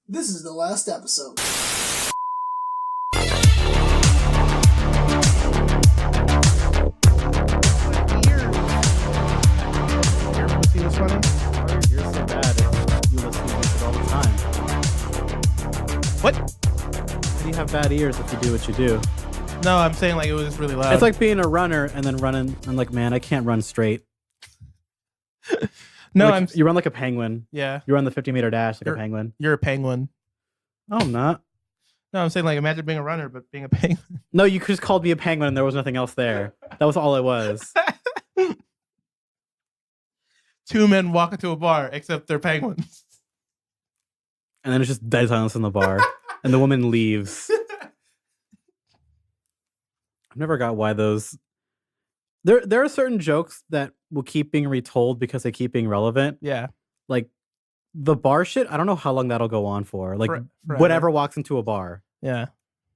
This is the last episode. You're so bad. You listen to it all the time. What? How do you have bad ears if you do what you do? No, I'm saying like it was really loud. It's like being a runner and then running. I'm like, man, I can't run straight. No, like, you run like a penguin. Yeah. You run the 50-meter dash like a penguin. You're a penguin. No, I'm not. No, I'm saying like imagine being a runner but being a penguin. No, you just called me a penguin and there was nothing else there. That was all it was. Two men walk into a bar except they're penguins. And then it's just dead silence in the bar. And the woman leaves. I've never got why those... There are certain jokes that will keep being retold because they keep being relevant. Yeah. Like the bar shit, I don't know how long that'll go on for. Like Forever. whatever walks into a bar. Yeah.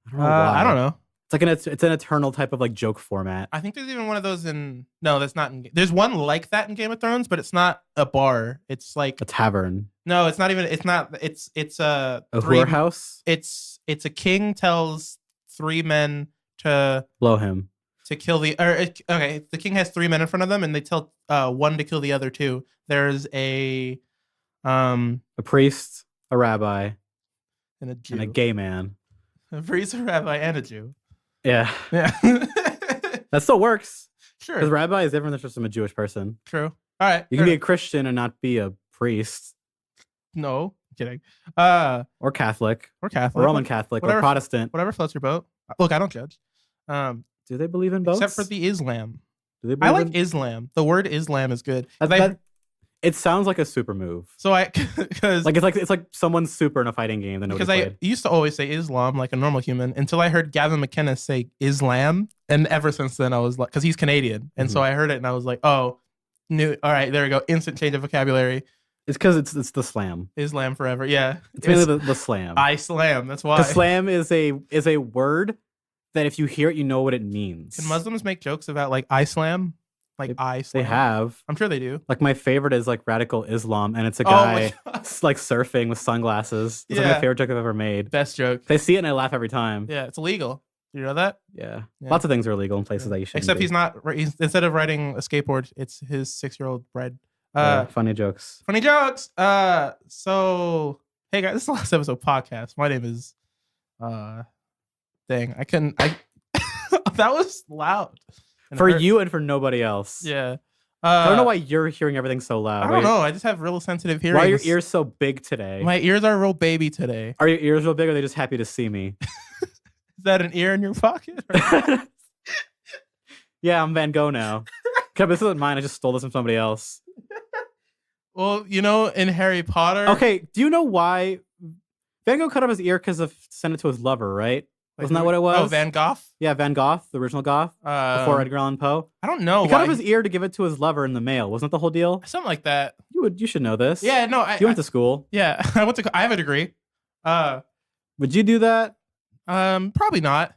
I don't know why. I don't know. It's like it's an eternal type of like joke format. I think there's even one of those in... No, that's not in... There's one like that in Game of Thrones, but it's not a bar. It's like... A tavern. No, it's not even... It's not... It's a whorehouse? It's a king tells three men to... Blow him. To kill the... okay, the king has three men in front of them, and they tell one to kill the other two. There's a priest, a rabbi, and a Jew. and a gay man. A priest, a rabbi, and a Jew. Yeah. Yeah. That still works. Sure. Because rabbi is different than just a Jewish person. True. All right. You can be a Christian and not be a priest. No, kidding. Or Catholic. Or Catholic. Or Roman Catholic. Whatever, or Protestant. Whatever floats your boat. Look, I don't judge. Do they believe in both? Except for the Islam. Do they I believe like Islam. The word Islam is good. It sounds like a super move. So because it's like someone's super in a fighting game that nobody played. I used to always say Islam like a normal human until I heard Gavin McKenna say Islam, and ever since then I was like, because he's Canadian, and so I heard it and I was like, oh, all right, there we go, instant change of vocabulary. It's because it's the slam. Islam forever, yeah. It's mainly the slam. I slam. That's why. The slam is a word that if you hear it, you know what it means. Can Muslims make jokes about like I slam? Like I slam? They have. I'm sure they do. Like my favorite is like Radical Islam, and it's a guy like surfing with sunglasses. It's like my favorite joke I've ever made. Best joke. They see it and I laugh every time. Yeah, it's illegal. Do you know that? Yeah. Lots of things are illegal in places that you shouldn't. Except be. he's not. Instead of riding a skateboard, it's his 6-year-old bread. Funny jokes. Funny jokes. So hey guys, this is the last episode podcast. My name is dang, I that was loud. For you and for nobody else. Yeah. I don't know why you're hearing everything so loud. I don't know. I just have real sensitive hearing. Why are your ears so big today? My ears are real baby today. Are your ears real big, or are they just happy to see me? Is that an ear in your pocket? Yeah, I'm Van Gogh now. This isn't mine. I just stole this from somebody else. Well, you know, in Harry Potter. Okay, do you know why Van Gogh cut off his ear because of sent it to his lover, right? Wasn't that what it was? Oh, Van Gogh? Yeah, Van Gogh, the original Goth, before Edgar Allan Poe. I don't know. He cut off his ear to give it to his lover in the mail. Wasn't that the whole deal? Something like that. You should know this. Yeah, no. You went to school. Yeah, I have a degree. Would you do that? Probably not.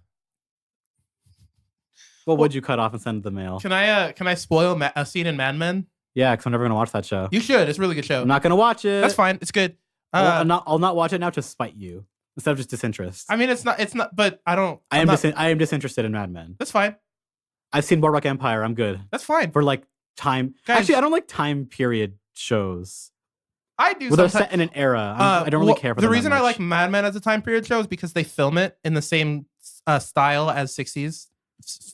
What would you cut off and send to the mail? Can I spoil a scene in Mad Men? Yeah, because I'm never gonna watch that show. You should. It's a really good show. I'm not gonna watch it. That's fine. It's good. I'll not watch it now to spite you instead of just disinterest. I mean, it's not. But I don't. I am disinterested in Mad Men. That's fine. I've seen Boardwalk Empire. I'm good. That's fine. For like time. Guys, actually, I don't like time period shows. I do. Well, they're set in an era. I don't really care for the them reason that I much. like Mad Men as a time period show is because they film it in the same style as 60s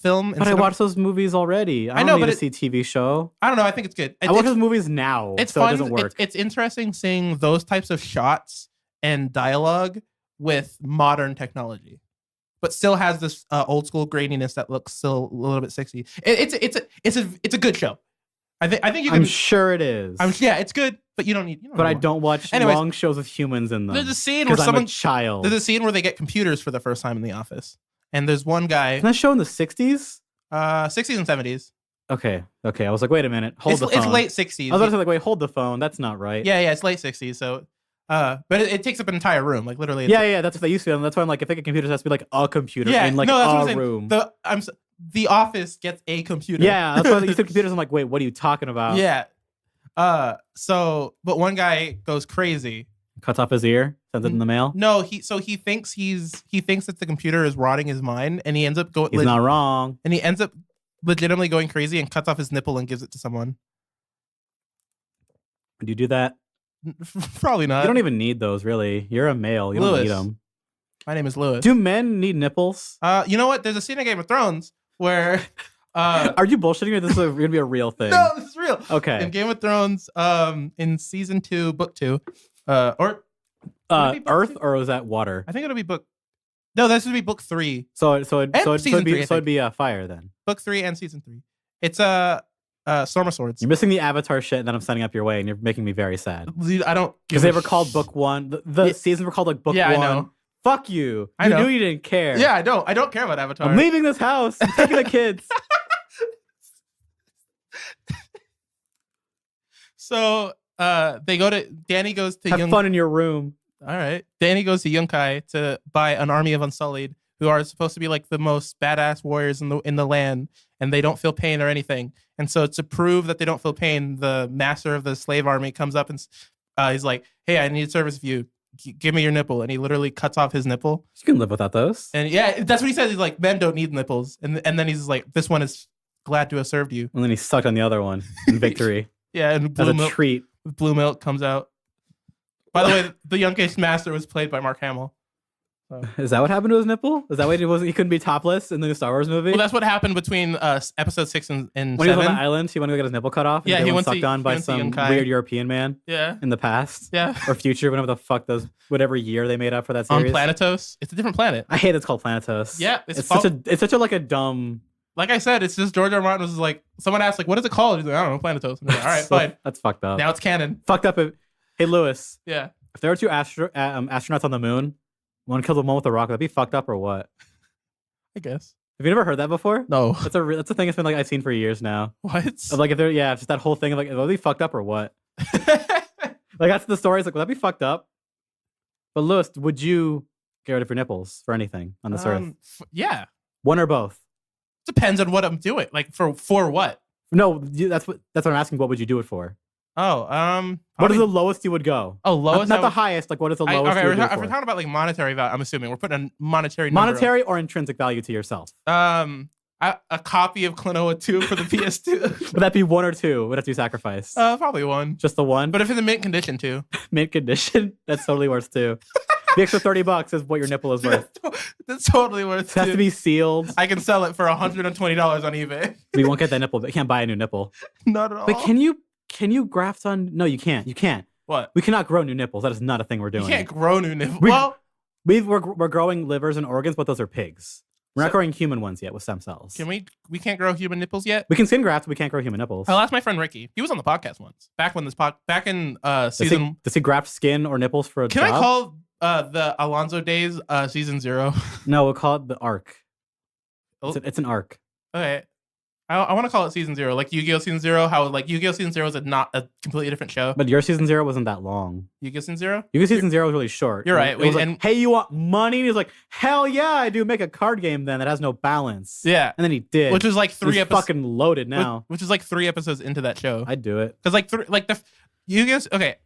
film. But I watched those movies already. I know, but see TV show. I don't know. I think it's good. I watch those movies now. It's so fun. It doesn't work. It's interesting seeing those types of shots and dialogue with modern technology, but still has this old school graininess that looks still a little bit 60s. It's a good show. I think you can. I'm sure it is. Yeah, it's good, but you don't need. But I don't watch long shows with humans in them. There's a scene where I'm a child. There's a scene where they get computers for the first time in the office, and there's one guy. Isn't that show in the 60s? 60s and 70s. Okay. I was like, wait a minute. Hold the phone. It's late 60s. I was about to say, like, wait, hold the phone. That's not right. Yeah, it's late 60s. So, but it takes up an entire room, like literally. Yeah, that's what they used to. And that's why I'm like, I think a computer has to be like a computer in like a room. The office gets a computer. Yeah, that's why you said computers. I'm like, wait, what are you talking about? Yeah. But one guy goes crazy. Cuts off his ear. Sends it in the mail. No, he thinks that the computer is rotting his mind, and he ends up going. He's not wrong. And he ends up legitimately going crazy and cuts off his nipple and gives it to someone. Do you do that? Probably not. You don't even need those, really. You're a male. You don't need them. My name is Lewis. Do men need nipples? You know what? There's a scene in Game of Thrones where. Are you bullshitting, or this is gonna be a real thing? No, this is real. Okay. In Game of Thrones, in season 2, book 2, or Earth, 2? or was that water? I think it'll be book. No, this would be book 3. So it'd be fire then. Book 3 and season 3. It's Storm of Swords. You're missing the Avatar shit that I'm sending up your way, and you're making me very sad. Dude, I don't, because they were called book 1. The seasons were called like book 1. I know. Fuck you. I know. You knew you didn't care. Yeah, I don't care about Avatar. I'm leaving this house. I'm taking the kids. So Danny goes to Have fun in your room. All right. Danny goes to Yunkai to buy an army of Unsullied, who are supposed to be like the most badass warriors in the land, and they don't feel pain or anything. And so to prove that they don't feel pain, the master of the slave army comes up and he's like, "Hey, I need service of you. Give me your nipple." And he literally cuts off his nipple. You can live without those. And yeah, that's what he says. He's like, "Men don't need nipples." And then he's like, "This one is glad to have served you." And then he sucked on the other one in victory. Yeah, and as a treat. Blue milk comes out. By the way, the youngest master was played by Mark Hamill. So. Is that what happened to his nipple? Is that why he couldn't be topless in the new Star Wars movie? Well, that's what happened between episode 6 and 7. When he was on the island, he wanted to get his nipple cut off. Yeah, he went sucked on by some weird European man. Yeah. In the past. Yeah. Or future, whatever the fuck whatever year they made up for that series. On Planetos. It's a different planet. I hate it's called Planetos. Yeah. It's such a like a dumb. Like I said, it's just George R. R. Martin was like, someone asked, like, what is it called? He's like, I don't know, Planetos. Like, all right, fine. That's fucked up. Now it's canon. Fucked up. Hey, Lewis. Yeah. If there were 2 astronauts on the moon, one killed the one with the rocket, that'd be fucked up or what? I guess. Have you never heard that before? No. That's a thing. It's been like I've seen for years now. What? Of like if they're just that whole thing of like, would that be fucked up or what? Like that's the story. It's like, would that be fucked up? But Lewis, would you get rid of your nipples for anything on this earth? Yeah. One or both? Depends on what I'm doing. Like for what? No, that's what I'm asking. What would you do it for? Oh, what is the lowest you would go? Oh, lowest, not the highest. Like, what is the lowest? Okay, you would do if we're talking about like monetary value, I'm assuming we're putting a monetary or intrinsic value to yourself. A copy of Klonoa 2 for the PS2. Would that be 1 or 2? Would have to be sacrificed? Probably 1. Just the 1. But if it's in mint condition too. Mint condition, that's totally worth 2. The extra $30 is what your nipple is worth. That's totally worth. It has to be sealed. I can sell it for $120 on eBay. We won't get that nipple. You can't buy a new nipple. Not at all. But can you graft on? No, you can't. You can't. What? We cannot grow new nipples. That is not a thing we're doing. You can't grow new nipples. We're growing livers and organs, but those are pigs. We're not growing human ones yet with stem cells. Can we can't grow human nipples yet? We can skin graft. We can't grow human nipples. I'll ask my friend Ricky. He was on the podcast once. Back in season. Does he graft skin or nipples for a job? Can I call the Alonzo Days season 0? No, we'll call it the arc. Oh. It's an arc. Okay. I want to call it season 0, like Yu-Gi-Oh! Season 0. How like Yu-Gi-Oh! Season 0 is not a completely different show. But your season 0 wasn't that long. Yu-Gi-Oh! Season 0. Yu-Gi-Oh! Season 0 was really short. You're right. It was like, hey, you want money? And he was like, hell yeah, I do. Make a card game then that has no balance. Yeah. And then he did. Which was like 3 episodes. Fucking loaded now. Which is like 3 episodes into that show. I'd do it. Because like the Yu-Gi-Oh! Okay,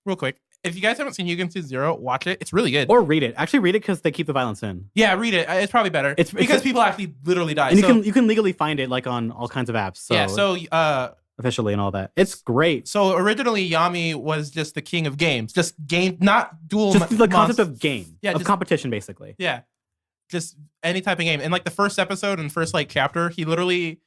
real quick. If you guys haven't seen Yu-Gi-Oh! Season 0, watch it. It's really good. Or read it. Actually, read it because they keep the violence in. Yeah, read it. It's probably better. It's because people actually literally die. And you can legally find it like on all kinds of apps. So, yeah. So officially and all that. It's great. So originally Yami was just the king of games, just game, not dual. Just the concept of game. Yeah, of competition basically. Yeah, just any type of game. And like the first episode and first like chapter, he literally.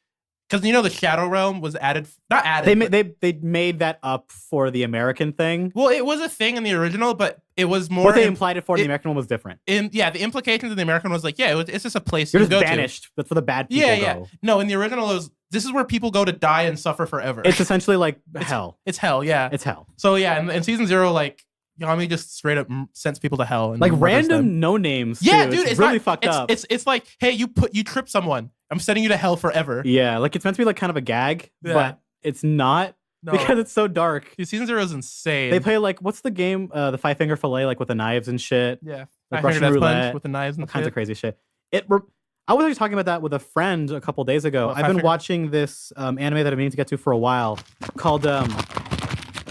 Because the Shadow Realm was added, not added. They made that up for the American thing. Well, it was a thing in the original, but it was more. What they implied it for in the American one was different. The implications in the American was like, it's just a place you're you just go banished. That's where the bad people go. Yeah. No, in the original, this is where people go to die and suffer forever. It's essentially like hell. It's hell, yeah. It's hell. So yeah, in season 0, like Yami just straight up sends people to hell and like random no names. Yeah, too. dude, it's really fucked up. It's like, hey, you trip someone. I'm sending you to hell forever. Yeah, like it's meant to be like kind of a gag, but it's not because it's so dark. Dude, season 0 is insane. They play like what's the game? The 5-finger fillet, like with the knives and shit. Yeah, like Russian roulette with the knives and all kinds of crazy shit. I was actually talking about that with a friend a couple days ago. I've been watching this anime that I've been meaning to get to for a while called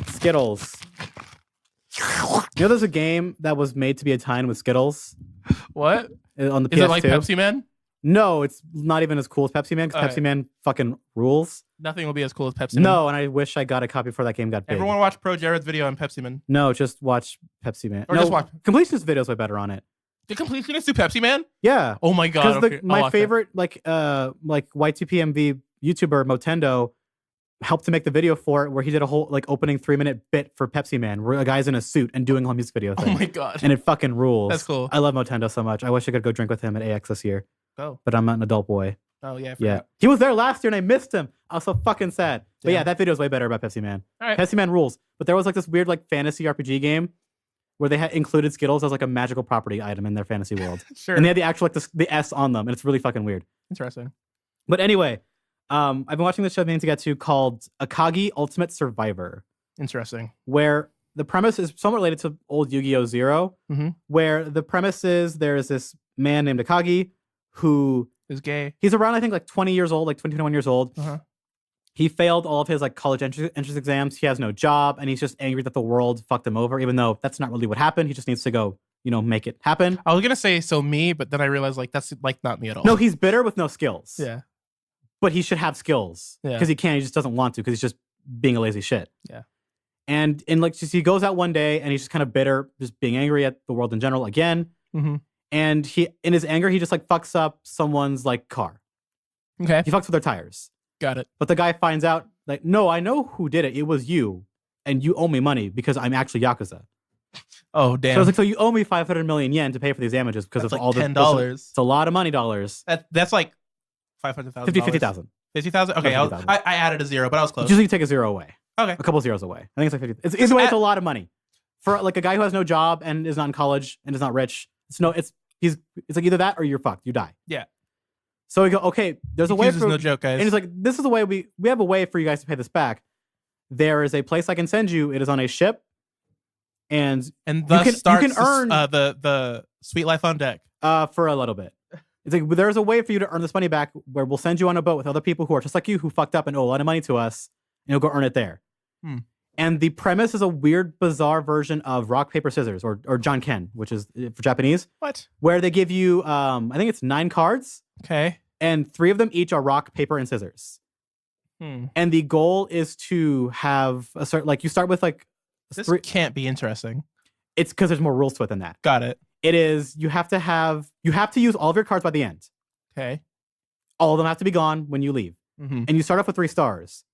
Skittles. You know, there's a game that was made to be a tie-in with Skittles What? on the PS2. Is it like Pepsi Man? No, it's not even as cool as Pepsi Man because Pepsi Man fucking rules. Nothing will be as cool as Pepsi Man. No, and I wish I got a copy before that game got big. Everyone watch Pro Jared's video on Pepsi Man. No, just watch Pepsi Man. Or no, just watch. Completionist videos way better on it. The completionists do Pepsi Man? Yeah. Oh my god. Because my favorite like Y2PMV YouTuber Motendo helped to make the video for it where he did a whole like opening 3-minute bit for Pepsi Man where a guy's in a suit and doing a whole music video thing. Oh my god. And it fucking rules. That's cool. I love Motendo so much. I wish I could go drink with him at AX this year. Oh. But I'm not an adult boy. Oh yeah. Yeah. He was there last year and I missed him. I was so fucking sad. But Yeah. yeah, that video is way better about Pepsi Man. All right. Pepsi Man rules. But there was like this weird like fantasy RPG game where they had included Skittles as like a magical property item in their fantasy world. Sure. And they had the actual like the S on them and it's really fucking weird. Interesting. But anyway, I've been watching this show I've been meaning to get to called Akagi Ultimate Survivor, Interesting. where the premise is somewhat related to old Yu-Gi-Oh! Zero, Mhm. where the premise is there's this man named Akagi who Is gay. he's around, I think, like 20 years old, like 20, 21 years old. Uh-huh. He failed all of his like college entrance exams. He has no job, and he's just angry that the world fucked him over, even though that's not really what happened. He just needs to go, make it happen. I was gonna say so me, but then I realized like that's like not me at all. No, he's bitter with no skills. Yeah. But he should have skills Yeah. because he can't. He just doesn't want to because he's just being a lazy shit. Yeah. And in like just he goes out one day and he's just kind of bitter, just being angry at the world in general again. Mm-hmm. And he, in his anger, he just like fucks up someone's like car. Okay. He fucks with their tires. Got it. But the guy finds out like, no, I know who did it. It was you, and you owe me money because I'm actually Yakuza. Oh So damn. I was like, so you owe me 500 million yen to pay for these damages because That's of like all the $10. It's a lot of money dollars. That's like 500,000. 50,000. 50,000. Okay. 50,000. I added a zero, but I was close. Usually you take a zero away. Okay. A couple zeros away. I think it's like 50. It's either way, it's a lot of money for like a guy who has no job and is not in college and is not rich. It's like either that or you're fucked. You die. Yeah. So we go, okay, there's a way for no joke, guys. and he's like, this is the way we have a way for you guys to pay this back. There is a place I can send you. It is on a ship, and thus can starts earn- the sweet life on deck. for a little bit. It's like there's a way for you to earn this money back where we'll send you on a boat with other people who are just like you who fucked up and owe a lot of money to us, and you'll go earn it there. And the premise is a weird, bizarre version of rock, paper, scissors or John Ken, which is for Japanese, What? where they give you I think it's 9 cards, Okay. and 3 of them each are rock, paper, and scissors. And the goal is to have a certain like you start with like This 3. can't be interesting. It's because there's more rules to it than that. Got it. It is you have to use all of your cards by the end. Okay. All of them have to be gone when you leave. Mm-hmm. And you start off with 3 stars.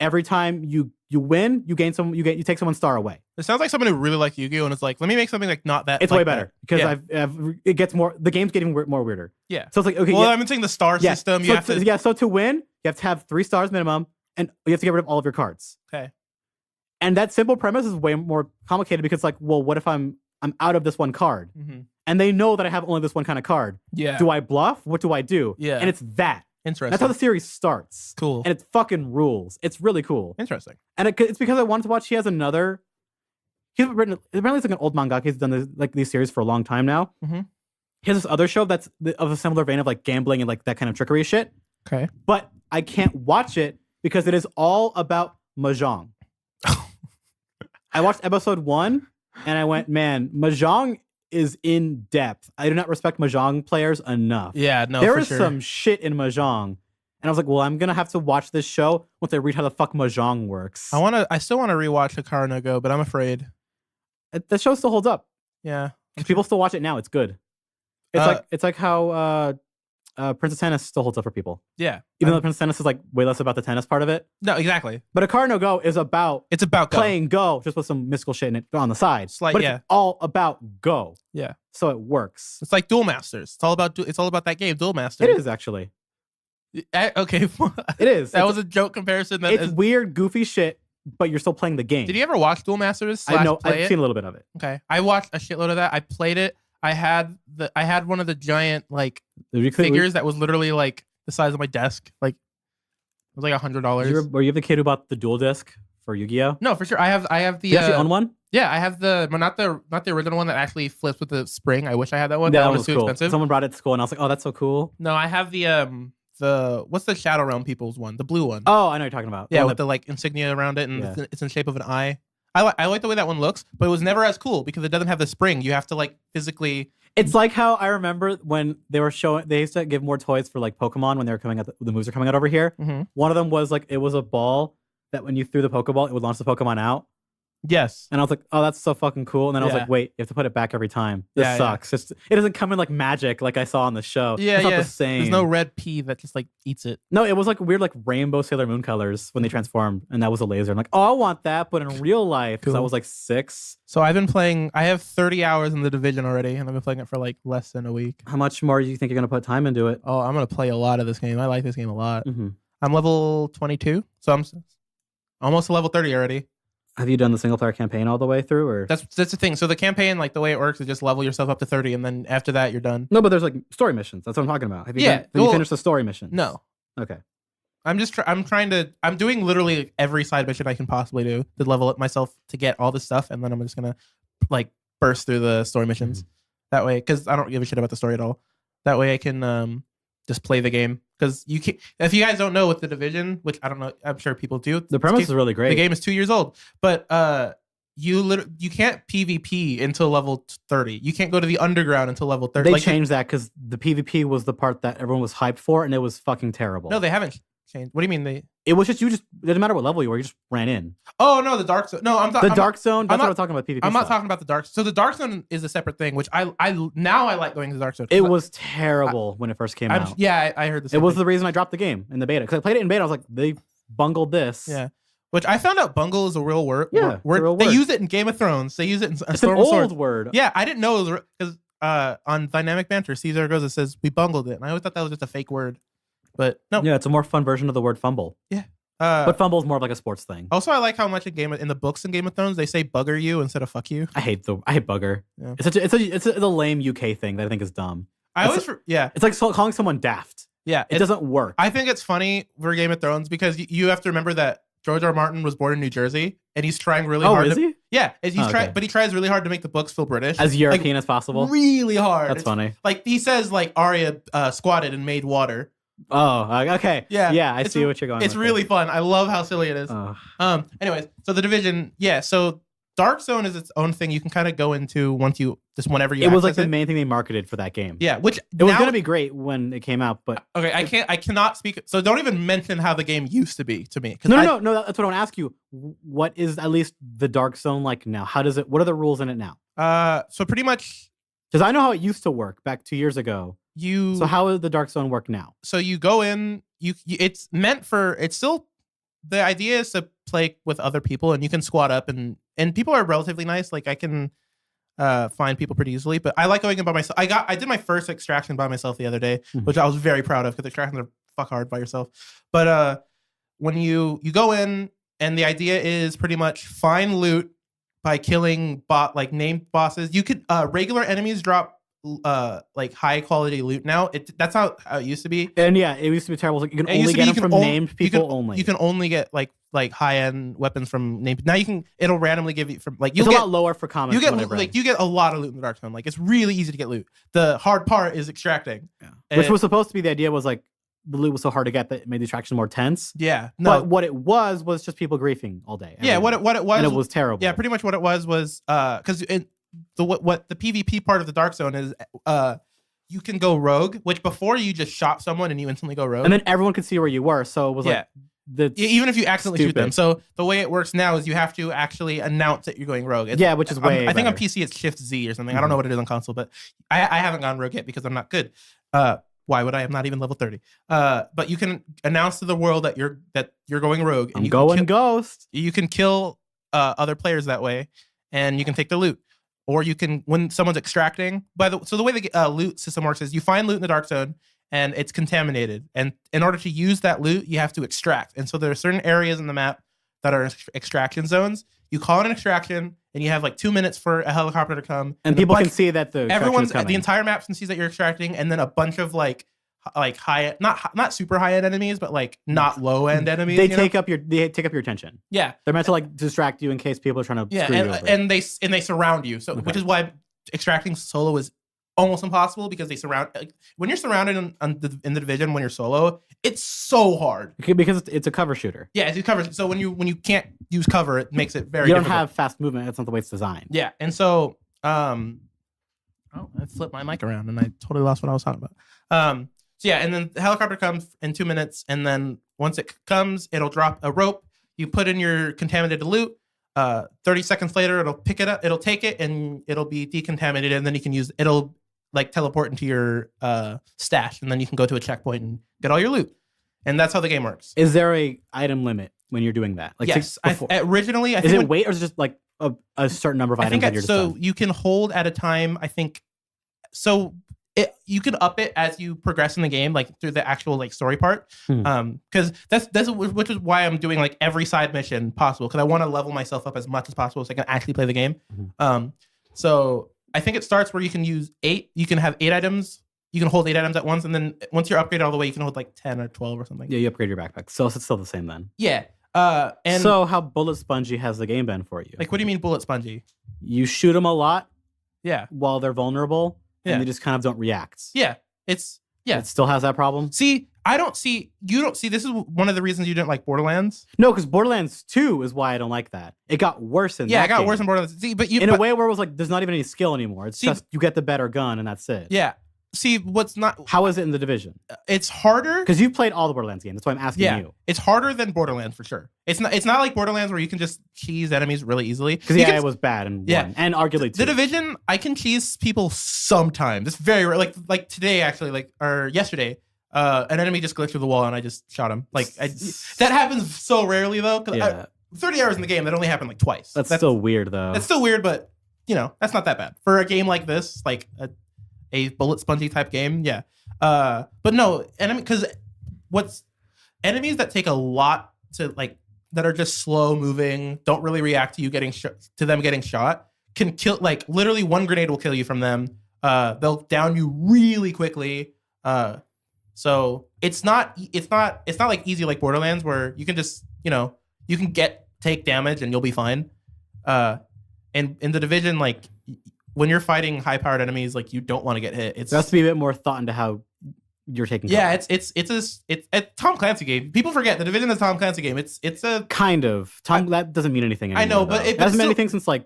Every time you win, you take someone's star away. It sounds like someone who really likes Yu-Gi-Oh! And is like, let me make something like not that. It's like way better because Yeah. it gets more. The game's getting more weirder. Yeah. So it's like okay. Well, yeah, I'm saying the star system. You have to. So to win, you have to have 3 stars minimum, and you have to get rid of all of your cards. Okay. And that simple premise is way more complicated because like, well, what if I'm out of this one card, Mm-hmm. and they know that I have only this one kind of card? Yeah. Do I bluff? What do I do? Yeah. And it's that. Interesting. That's how the series starts. Cool. And it's fucking rules. It's really cool. Interesting. And it's because I wanted to watch. He has another. He's written. Apparently, it's like an old mangaka. He's done these series for a long time now. Mm-hmm. He has this other show that's of a similar vein of like gambling and like that kind of trickery shit. Okay. But I can't watch it because it is all about mahjong. I watched episode 1 and I went, man, mahjong is in depth. I do not respect mahjong players enough. Yeah. No. There for is sure. some shit in mahjong. And I was like, well, I'm gonna have to watch this show once I read how the fuck mahjong works. I still want to rewatch Hikaru no Go, but I'm afraid. The show still holds up. Yeah. People still watch it now. It's good. It's like how Princess Tennis still holds up for people. Yeah. Even though Princess Tennis is like way less about the tennis part of it. No, exactly. But Hikaru no Go is about It's about Go. playing Go just with some mystical shit in it on the side. Like, but yeah. it's all about Go. Yeah. So it works. It's like Duel Masters. It's all about that game, Duel Masters. It is actually. Okay. It is. That was a joke comparison. It's weird, goofy shit, but you're still playing the game. Did you ever watch Duel Masters? I know. Play I've it? seen a little bit of it. Okay. I watched a shitload of that. I played it. I had one of the giant like figures that was literally like the size of my desk. Like it was like $100. Were you the kid who bought the dual disc for Yu-Gi-Oh? No, for sure. I have the. You actually own one? Yeah, I have not the original one that actually flips with the spring. I wish I had that one. Yeah, that one was was too cool. expensive. Someone brought it to school, and I was like, "Oh, that's so cool." No, I have the what's the Shadow Realm people's one? The blue one. Oh, I know what you're talking about. Yeah, The with the like insignia around it, and Yeah. it's in shape of an eye. I like the way that one looks, but it was never as cool because it doesn't have the spring. You have to like physically. It's like how I remember when they used to give more toys for like Pokemon when they were coming out, the moves are coming out over here. Mm-hmm. One of them was like, it was a ball that when you threw the Pokeball, it would launch the Pokemon out. Yes. And I was like, oh, that's so fucking cool. And then I was like, wait, you have to put it back every time. This sucks. It doesn't come in like magic like I saw on the show. Yeah, it's not the same. There's no red pea that just like eats it. No, it was like weird like rainbow Sailor Moon colors when they transformed. And that was a laser. I'm like, oh, I want that. But in real life, because I was like 6. So I've been playing, I have 30 hours in the Division already. And I've been playing it for like less than a week. How much more do you think you're going to put time into it? Oh, I'm going to play a lot of this game. I like this game a lot. Mm-hmm. I'm level 22. So I'm almost to level 30 already. Have you done the single player campaign all the way through, or that's the thing? So the campaign, like the way it works, is just level yourself up to 30, and then after that, you're done. No, but there's like story missions. That's what I'm talking about. Have you finished the story missions? No. Okay. I'm doing literally every side mission I can possibly do to level up myself to get all this stuff, and then I'm just gonna like burst through the story missions that way because I don't give a shit about the story at all. That way I can just play the game. Because you can, if you guys don't know with the Division, which I don't know, I'm sure people do. The premise is really great. The game is 2 years old, but you can't PvP until level 30. You can't go to the underground until level 30. They changed that because the PvP was the part that everyone was hyped for, and it was fucking terrible. No, they haven't changed. What do you mean It was just it didn't matter what level you were, you just ran in. Oh no, the Dark Zone. No, I'm talking the Dark Zone. That's what I'm talking about. PvP. I'm not talking about the Dark. So the Dark Zone is a separate thing, which I like going to the Dark Zone. It was terrible when it first came out. Yeah, I heard this. It was the reason I dropped the game in the beta because I played it in beta. I was like, they bungled this. Yeah. Which I found out bungle is a real word. Yeah, it's a real they word. use it in Game of Thrones. They use it in it's Storm an of Swords. old word. Yeah, I didn't know it was because on Dynamic Banter, Caesar goes, it says we bungled it, and I always thought that was just a fake word. But no. Yeah, it's a more fun version of the word fumble. Yeah. But fumble is more of like a sports thing. Also, I like how much in the books in Game of Thrones they say bugger you instead of fuck you. I hate bugger. Yeah. It's a lame UK thing that I think is dumb. It's like calling someone daft. Yeah, it doesn't work. I think it's funny for Game of Thrones because you have to remember that George R. R. Martin was born in New Jersey and he's trying really hard. Oh, is he? Yeah, but he tries really hard to make the books feel British, as European as possible. Really hard. That's funny. Like he says, like Arya squatted and made water. Oh, okay. Yeah. I see what you're going. It's really fun. I love how silly it is. Anyways, so the Division, so Dark Zone is its own thing. You can kind of go into whenever you. It was like the main thing they marketed for that game. Yeah, which it was gonna be great when it came out, but okay, I cannot speak. So don't even mention how the game used to be to me. No. That's what I want to ask you. What is at least the Dark Zone like now? How does it? What are the rules in it now? So pretty much, because I know how it used to work back 2 years ago. So how does the Dark Zone work now? So you go in. It's meant for. It's still. The idea is to play with other people, and you can squad up, and people are relatively nice. Like I can find people pretty easily, but I like going in by myself. I did my first extraction by myself the other day, which I was very proud of because extractions are fuck hard by yourself. But when you go in, and the idea is pretty much find loot by killing named bosses. You could regular enemies drop like high quality loot now. That's how it used to be. And yeah, it used to be terrible. Like, you can only get them from named people only. You can only get like high end weapons from named. Now it'll randomly give you from like it's a lot lower for common. You get a lot of loot in the Dark Zone. Like it's really easy to get loot. The hard part is extracting. Yeah. Which was supposed to be the idea was like the loot was so hard to get that it made the attraction more tense. Yeah. No. But what it was just people griefing all day. Yeah, what it was, and it was terrible. Yeah, pretty much what it was because what the PvP part of the Dark Zone is, you can go rogue, which before you just shot someone and you instantly go rogue, and then everyone could see where you were. So it was even if you accidentally shoot them. So the way it works now is you have to actually announce that you're going rogue. Which is way. I think on PC it's Shift Z or something. I don't know what it is on console, but I haven't gone rogue yet because I'm not good. Why would I? I'm not even level 30. But you can announce to the world that you're going rogue. And I'm going ghost. You can kill other players that way, and you can take their loot. Or you can, when someone's extracting, so the way the loot system works is you find loot in the Dark Zone and it's contaminated. And in order to use that loot, you have to extract. And so there are certain areas in the map that are extraction zones. You call it an extraction and you have like 2 minutes for a helicopter to come. And people can see that the entire map can see that you're extracting, and then a bunch of like high, not super high end enemies, but like not low end enemies. They take up your attention. Yeah, they're meant to like distract you in case people are trying to screw you over. and they surround you. So which is why extracting solo is almost impossible because they surround. Like, when you're surrounded in the division when you're solo, it's so hard because it's a cover shooter. Yeah, it's cover. So when you can't use cover, it makes it very. You don't difficult. have fast movement. That's not the way it's designed. Yeah, and so I flipped my mic around and I totally lost what I was talking about. So yeah, and then the helicopter comes in 2 minutes, and then once it comes, it'll drop a rope. You put in your contaminated loot. 30 seconds later, it'll pick it up. It'll take it, and it'll be decontaminated, and then you can use. It'll like teleport into your stash, and then you can go to a checkpoint and get all your loot. And that's how the game works. Is there a item limit when you're doing that? Like yes. Originally, is it weight or is it just like a certain number of items? So you can hold at a time. I think so. You can up it as you progress in the game, like through the actual like story part. Because that's which is why I'm doing like every side mission possible, because I want to level myself up as much as possible so I can actually play the game. So I think it starts where you can use 8. You can have 8 items. You can hold 8 items at once, and then once you're upgraded all the way, you can hold like 10 or 12 or something. Yeah, you upgrade your backpack. So it's still the same then. Yeah. And so how bullet spongy has the game been for you? Like, what do you mean bullet spongy? You shoot them a lot. Yeah. While they're vulnerable. Yeah. And they just kind of don't react. Yeah. It still has that problem. You don't see. This is one of the reasons you didn't like Borderlands. No, because Borderlands 2 is why I don't like that. It got worse in that. Yeah, it got game. worse in Borderlands. See, but a way where it was like, there's not even any skill anymore. It's just you get the better gun and that's it. Yeah. See, what's not. How is it in the Division? It's harder because you've played all the Borderlands games. That's why I'm asking you. It's harder than Borderlands for sure. It's not like Borderlands where you can just cheese enemies really easily. Because it was bad and one, and arguably 2. The Division, I can cheese people sometimes. It's very rare. Like today actually, or yesterday, an enemy just glitched through the wall and I just shot him. That happens so rarely though. 30 hours in the game, that only happened like twice. That's still weird though. That's still weird, but that's not that bad for a game like this, like a bullet spongy type game. Yeah. But no, because enemies that take a lot to that are just slow moving, don't really react to you getting getting shot, can kill. Like literally, one grenade will kill you from them. They'll down you really quickly. So it's not like easy like Borderlands where you can just you can take damage and you'll be fine. And in the Division, like when you're fighting high powered enemies, like you don't want to get hit. There has to be a bit more thought into how you're taking. Yeah, it's a Tom Clancy game. People forget the Division is a Tom Clancy game. It's a kind of that doesn't mean anything anymore. I know, but it hasn't meant anything since like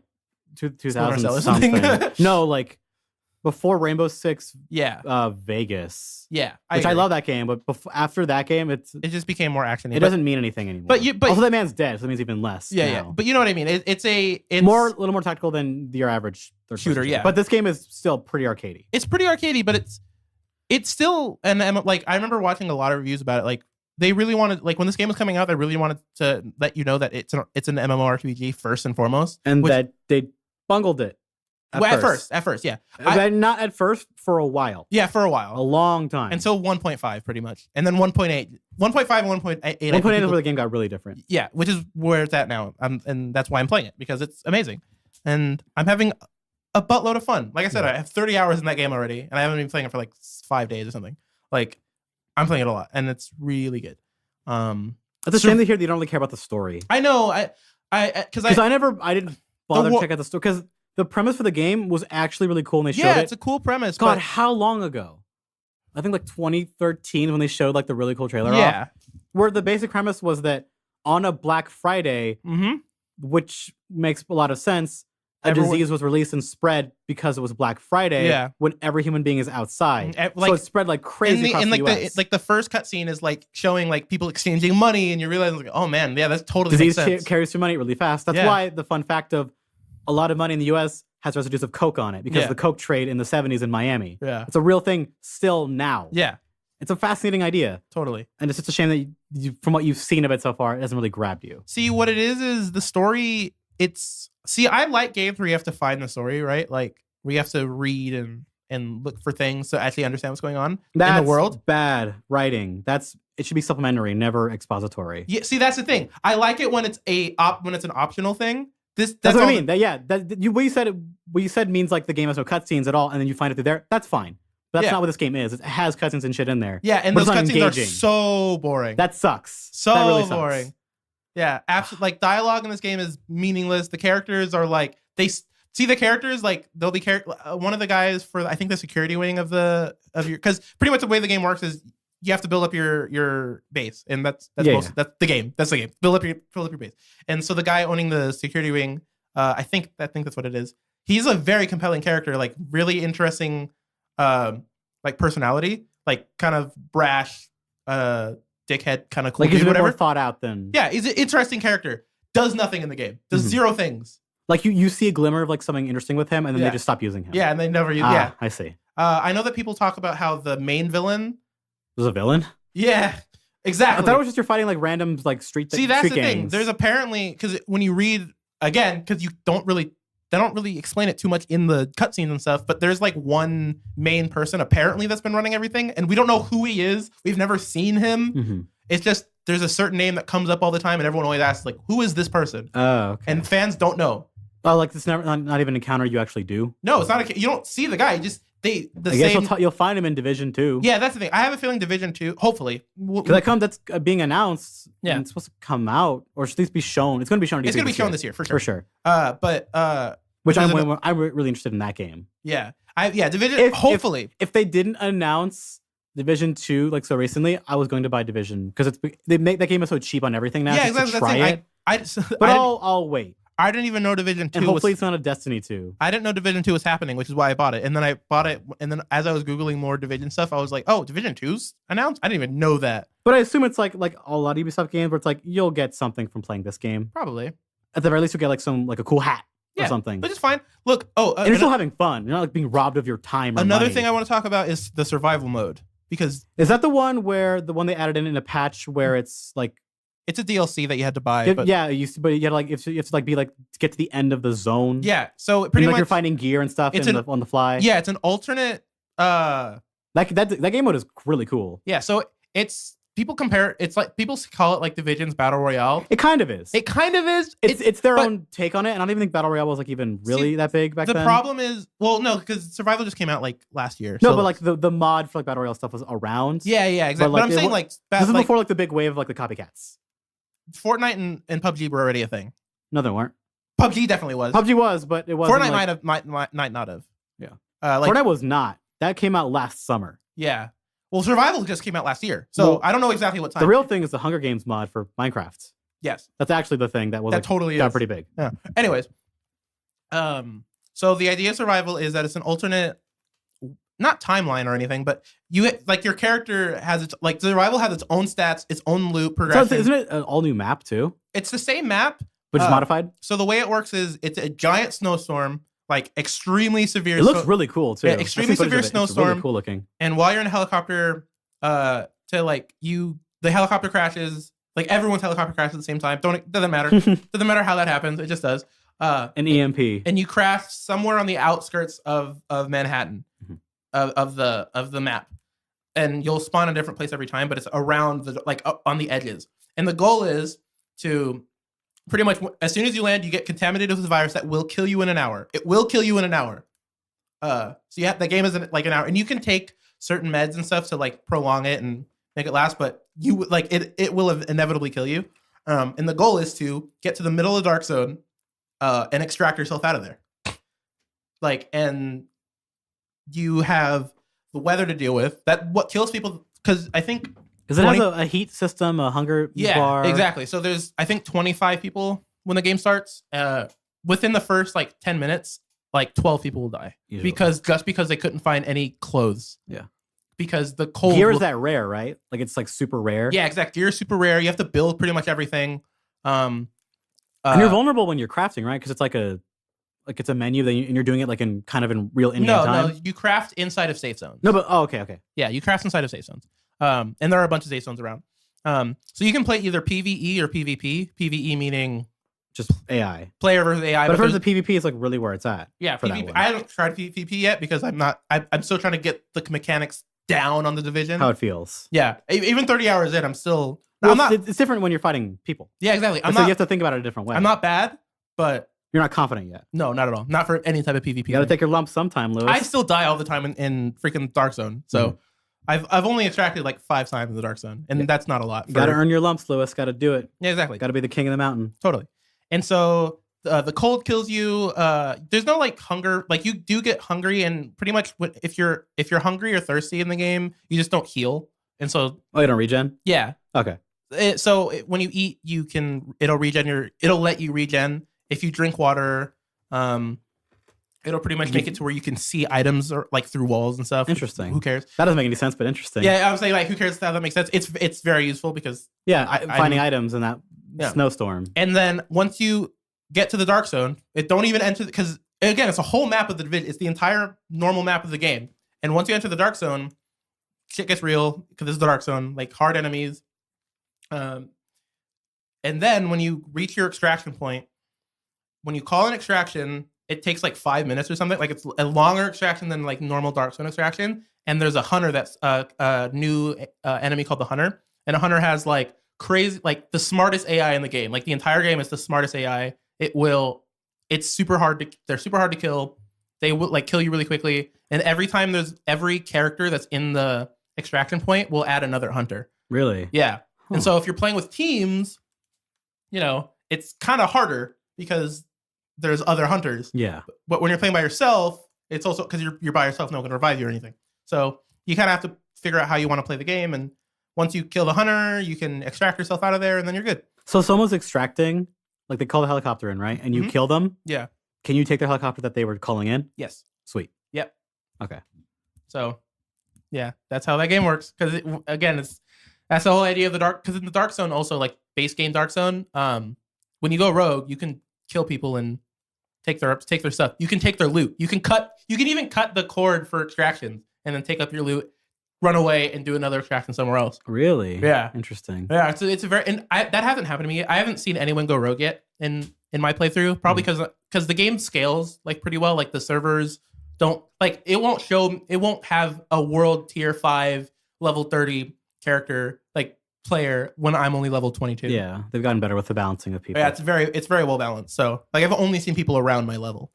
2000 something. No, like before Rainbow Six. Yeah. Vegas. Yeah, I love that game, but after that game, it just became more action. It doesn't mean anything anymore. But also that man's dead, so it means even less. Yeah, yeah. But you know what I mean. It's a little more tactical than your average shooter. Yeah, but this game is still pretty arcadey. It's pretty arcadey, but it's still, and like I remember watching a lot of reviews about it. Like they really wanted, like when this game was coming out, they really wanted to let you know that it's an MMORPG first and foremost, and that they bungled it. At first, yeah. Not at first, for a while. Yeah, for a while. A long time. Until 1.5, pretty much. And then 1.8. 1.5 and 1.8. 1.8 is where the game got really different. Yeah, which is where it's at now. And that's why I'm playing it, because it's amazing. And I'm having a buttload of fun. Like I said, I have 30 hours in that game already, and I haven't been playing it for like 5 days or something. Like, I'm playing it a lot, and it's really good. It's a shame to hear that you don't really care about the story. I know. Because I didn't bother to check out the story, because the premise for the game was actually really cool, and they showed it. Yeah, it's a cool premise. God, how long ago? I think like 2013 when they showed like the really cool trailer. Yeah, where the basic premise was that on a Black Friday, which makes a lot of sense, a disease was released and spread because it was Black Friday. Yeah, when every human being is outside, so it spread like crazy across the US. The first cutscene is like showing like people exchanging money, and you realize like, oh man, yeah, that's totally disease makes sense. Carries through money really fast. That's why the fun fact of a lot of money in the US has residues of coke on it, because the coke trade in the 70s in Miami. Yeah. It's a real thing still now. Yeah. It's a fascinating idea. Totally. And it's just a shame that you, from what you've seen of it so far, it hasn't really grabbed you. See, what it is the story. I like games where you have to find the story, right? Like where you have to read and look for things to actually understand what's going on in the world. Bad writing. It should be supplementary, never expository. Yeah. See, that's the thing. I like it when it's an optional thing. That's what I mean. What you said means like the game has no cutscenes at all, and then you find it through there. That's fine. But that's not what this game is. It has cutscenes and shit in there. Yeah, and those cutscenes are so boring. That sucks. So really boring. Yeah, absolutely. Like dialogue in this game is meaningless. The characters are like see the characters, like they'll be one of the guys for I think the security wing of your, because pretty much the way the game works is you have to build up your base, and that's the game. That's the game. Build up your base. And so the guy owning the security wing, I think that's what it is. He's a very compelling character, like really interesting, like personality, like kind of brash, dickhead, kind of cool. Like he's a bit whatever. more thought out than. Yeah, he's an interesting character. Does nothing in the game. Does zero things. Like you see a glimmer of like something interesting with him, and then they just stop using him. Yeah, and they never use. I see. I know that people talk about how the main villain was a villain. Yeah, exactly. I thought it was just you're fighting like random like street. See, that's street the gangs. thing. There's apparently, because when you read again, because they don't really explain it too much in the cutscenes and stuff. But there's like one main person apparently that's been running everything, and we don't know who he is. We've never seen him. Mm-hmm. It's just there's a certain name that comes up all the time, and everyone always asks like, "Who is this person?" Oh, okay. And fans don't know. Oh, like this not even an encounter you actually do? No, it's not. You don't see the guy. You just I guess you'll find him in Division 2. Yeah, that's the thing. I have a feeling Division 2, hopefully. That's being announced. Yeah. And it's supposed to come out, or should at least be shown. It's going to be shown. It's going to be shown this year, for sure. For sure. Which I'm really interested in that game. Yeah. Division, hopefully. If they didn't announce Division 2 like so recently, I was going to buy Division because they make that game is so cheap on everything now. Yeah, exactly. To try it. I'll wait. I didn't even know Division 2 and hopefully it's not a Destiny 2. I didn't know Division 2 was happening, which is why I bought it. And then I bought it, and then as I was Googling more Division stuff, I was like, oh, Division 2's announced? I didn't even know that. But I assume it's like a lot of Ubisoft games where it's like, you'll get something from playing this game. Probably. At the very least, you'll get like a cool hat or something. Which is fine. Look, and you're still having fun. You're not like being robbed of your time or Another money. thing I want to talk about is the survival mode. Because is that the one they added in a patch where it's like, it's a DLC that you had to buy. But you had to like you have to like be like to get to the end of the zone. Yeah, so pretty much you're finding gear and stuff on the fly. Yeah, it's an alternate. That game mode is really cool. Yeah, so it's people compare. It's like people call it like Division's Battle Royale. It kind of is. It's their own take on it, and I don't even think Battle Royale was like even really that big back then. The problem is, well, no, because Survival just came out like last year. No, but like the mod for like Battle Royale stuff was around. Yeah, exactly. But I'm saying like this is before like the big wave of like the copycats. Fortnite and PUBG were already a thing. No, they weren't. PUBG definitely was. PUBG was, but it wasn't. Fortnite might not have. Yeah. Fortnite was not. That came out last summer. Yeah. Well, Survival just came out last year, so I don't know exactly what time. The real thing is the Hunger Games mod for Minecraft. Yes. That's actually the thing that was totally got pretty big. Yeah. Anyways, so the idea of Survival is that it's an alternate, not timeline or anything, but you like your character has its like Survival has its own stats, its own loot progression. So isn't it an all new map too? It's the same map, but it's modified. So the way it works is it's a giant snowstorm, like extremely severe. It looks really cool too. Yeah, extremely severe snowstorm. It's really cool looking. And while you're in a helicopter, the helicopter crashes. Like everyone's helicopter crashes at the same time. Doesn't matter. Doesn't matter how that happens. It just does. An EMP. And you crash somewhere on the outskirts of Manhattan, of the map, and you'll spawn in a different place every time. But it's around up on the edges. And the goal is to pretty much as soon as you land, you get contaminated with the virus that will kill you in an hour. It will kill you in an hour. So the game is like an hour, and you can take certain meds and stuff to like prolong it and make it last, but you like it will inevitably kill you. And the goal is to get to the middle of the dark zone and extract yourself out of there. Like, and you have the weather to deal with. That what kills people, because I think because it has a heat system, a hunger bar. Exactly. So there's I think 25 people when the game starts. Within the first like 10 minutes, like 12 people will die because they couldn't find any clothes. Yeah. Because the cold gear is that rare, right? Like it's like super rare. Yeah, exactly. Gear is super rare. You have to build pretty much everything. And you're vulnerable when you're crafting, right? Because it's it's a menu and you're doing it like in kind of in real in-game time. No, you craft inside of safe zones. No, but okay. Yeah, you craft inside of safe zones. And there are a bunch of safe zones around. So you can play either PvE or PvP. PvE meaning just AI, player versus AI. But in terms of PvP, it's like really where it's at. Yeah, for PvP. I haven't tried PvP yet because I'm still trying to get the mechanics down on the Division. How it feels. Yeah. Even 30 hours in, I'm still... It's different when you're fighting people. Yeah, exactly. So you have to think about it a different way. I'm not bad, but... You're not confident yet. No, not at all. Not for any type of PvP. You got to take your lumps sometime, Lewis. I still die all the time in freaking Dark Zone. So I've only extracted like 5 times in the Dark Zone. And that's not a lot. You got to earn your lumps, Lewis. Got to do it. Yeah, exactly. Got to be the king of the mountain. Totally. And so the cold kills you. There's no like hunger. Like you do get hungry, and pretty much if you're hungry or thirsty in the game, you just don't heal. And so you don't regen? Yeah. Okay. When you eat, it'll let you regen. If you drink water, it'll pretty much make it to where you can see items or like through walls and stuff. Interesting. Who cares? That doesn't make any sense, but interesting. Yeah, I was saying like, who cares how that makes sense? It's very useful because finding items in that snowstorm. And then once you get to the dark zone, it don't even enter because again, it's a whole map of the division. It's the entire normal map of the game. And once you enter the dark zone, shit gets real because this is the dark zone, like hard enemies. And then when you reach your extraction point, when you call an extraction, it takes like 5 minutes or something. Like it's a longer extraction than like normal dark zone extraction. And there's a hunter that's a new enemy called the hunter. And a hunter has like crazy, like the smartest AI in the game. Like the entire game is the smartest AI. They're super hard to kill. They will like kill you really quickly. And every character that's in the extraction point will add another hunter. Really? Yeah. Huh. And so if you're playing with teams, it's kind of harder because there's other hunters. Yeah. But when you're playing by yourself, it's also because you're by yourself, no one can revive you or anything. So you kind of have to figure out how you want to play the game. And once you kill the hunter, you can extract yourself out of there and then you're good. So someone's extracting, like they call the helicopter in, right? And you kill them? Yeah. Can you take the helicopter that they were calling in? Yes. Sweet. Yep. Okay. So, yeah, that's how that game works. Because again, that's the whole idea of the dark. Because in the dark zone, also like base game dark zone, when you go rogue, you can kill people and take their stuff. You can take their loot. You can even cut the cord for extractions and then take up your loot, run away, and do another extraction somewhere else. Really? Yeah. Interesting. Yeah. It's a very that hasn't happened to me. I haven't seen anyone go rogue yet in my playthrough. Probably because the game scales like pretty well. Like the servers don't like it won't have a world tier 5 level 30 character like player when I'm only level 22. Yeah, they've gotten better with the balancing of people. Yeah, it's very well balanced. So like I've only seen people around my level.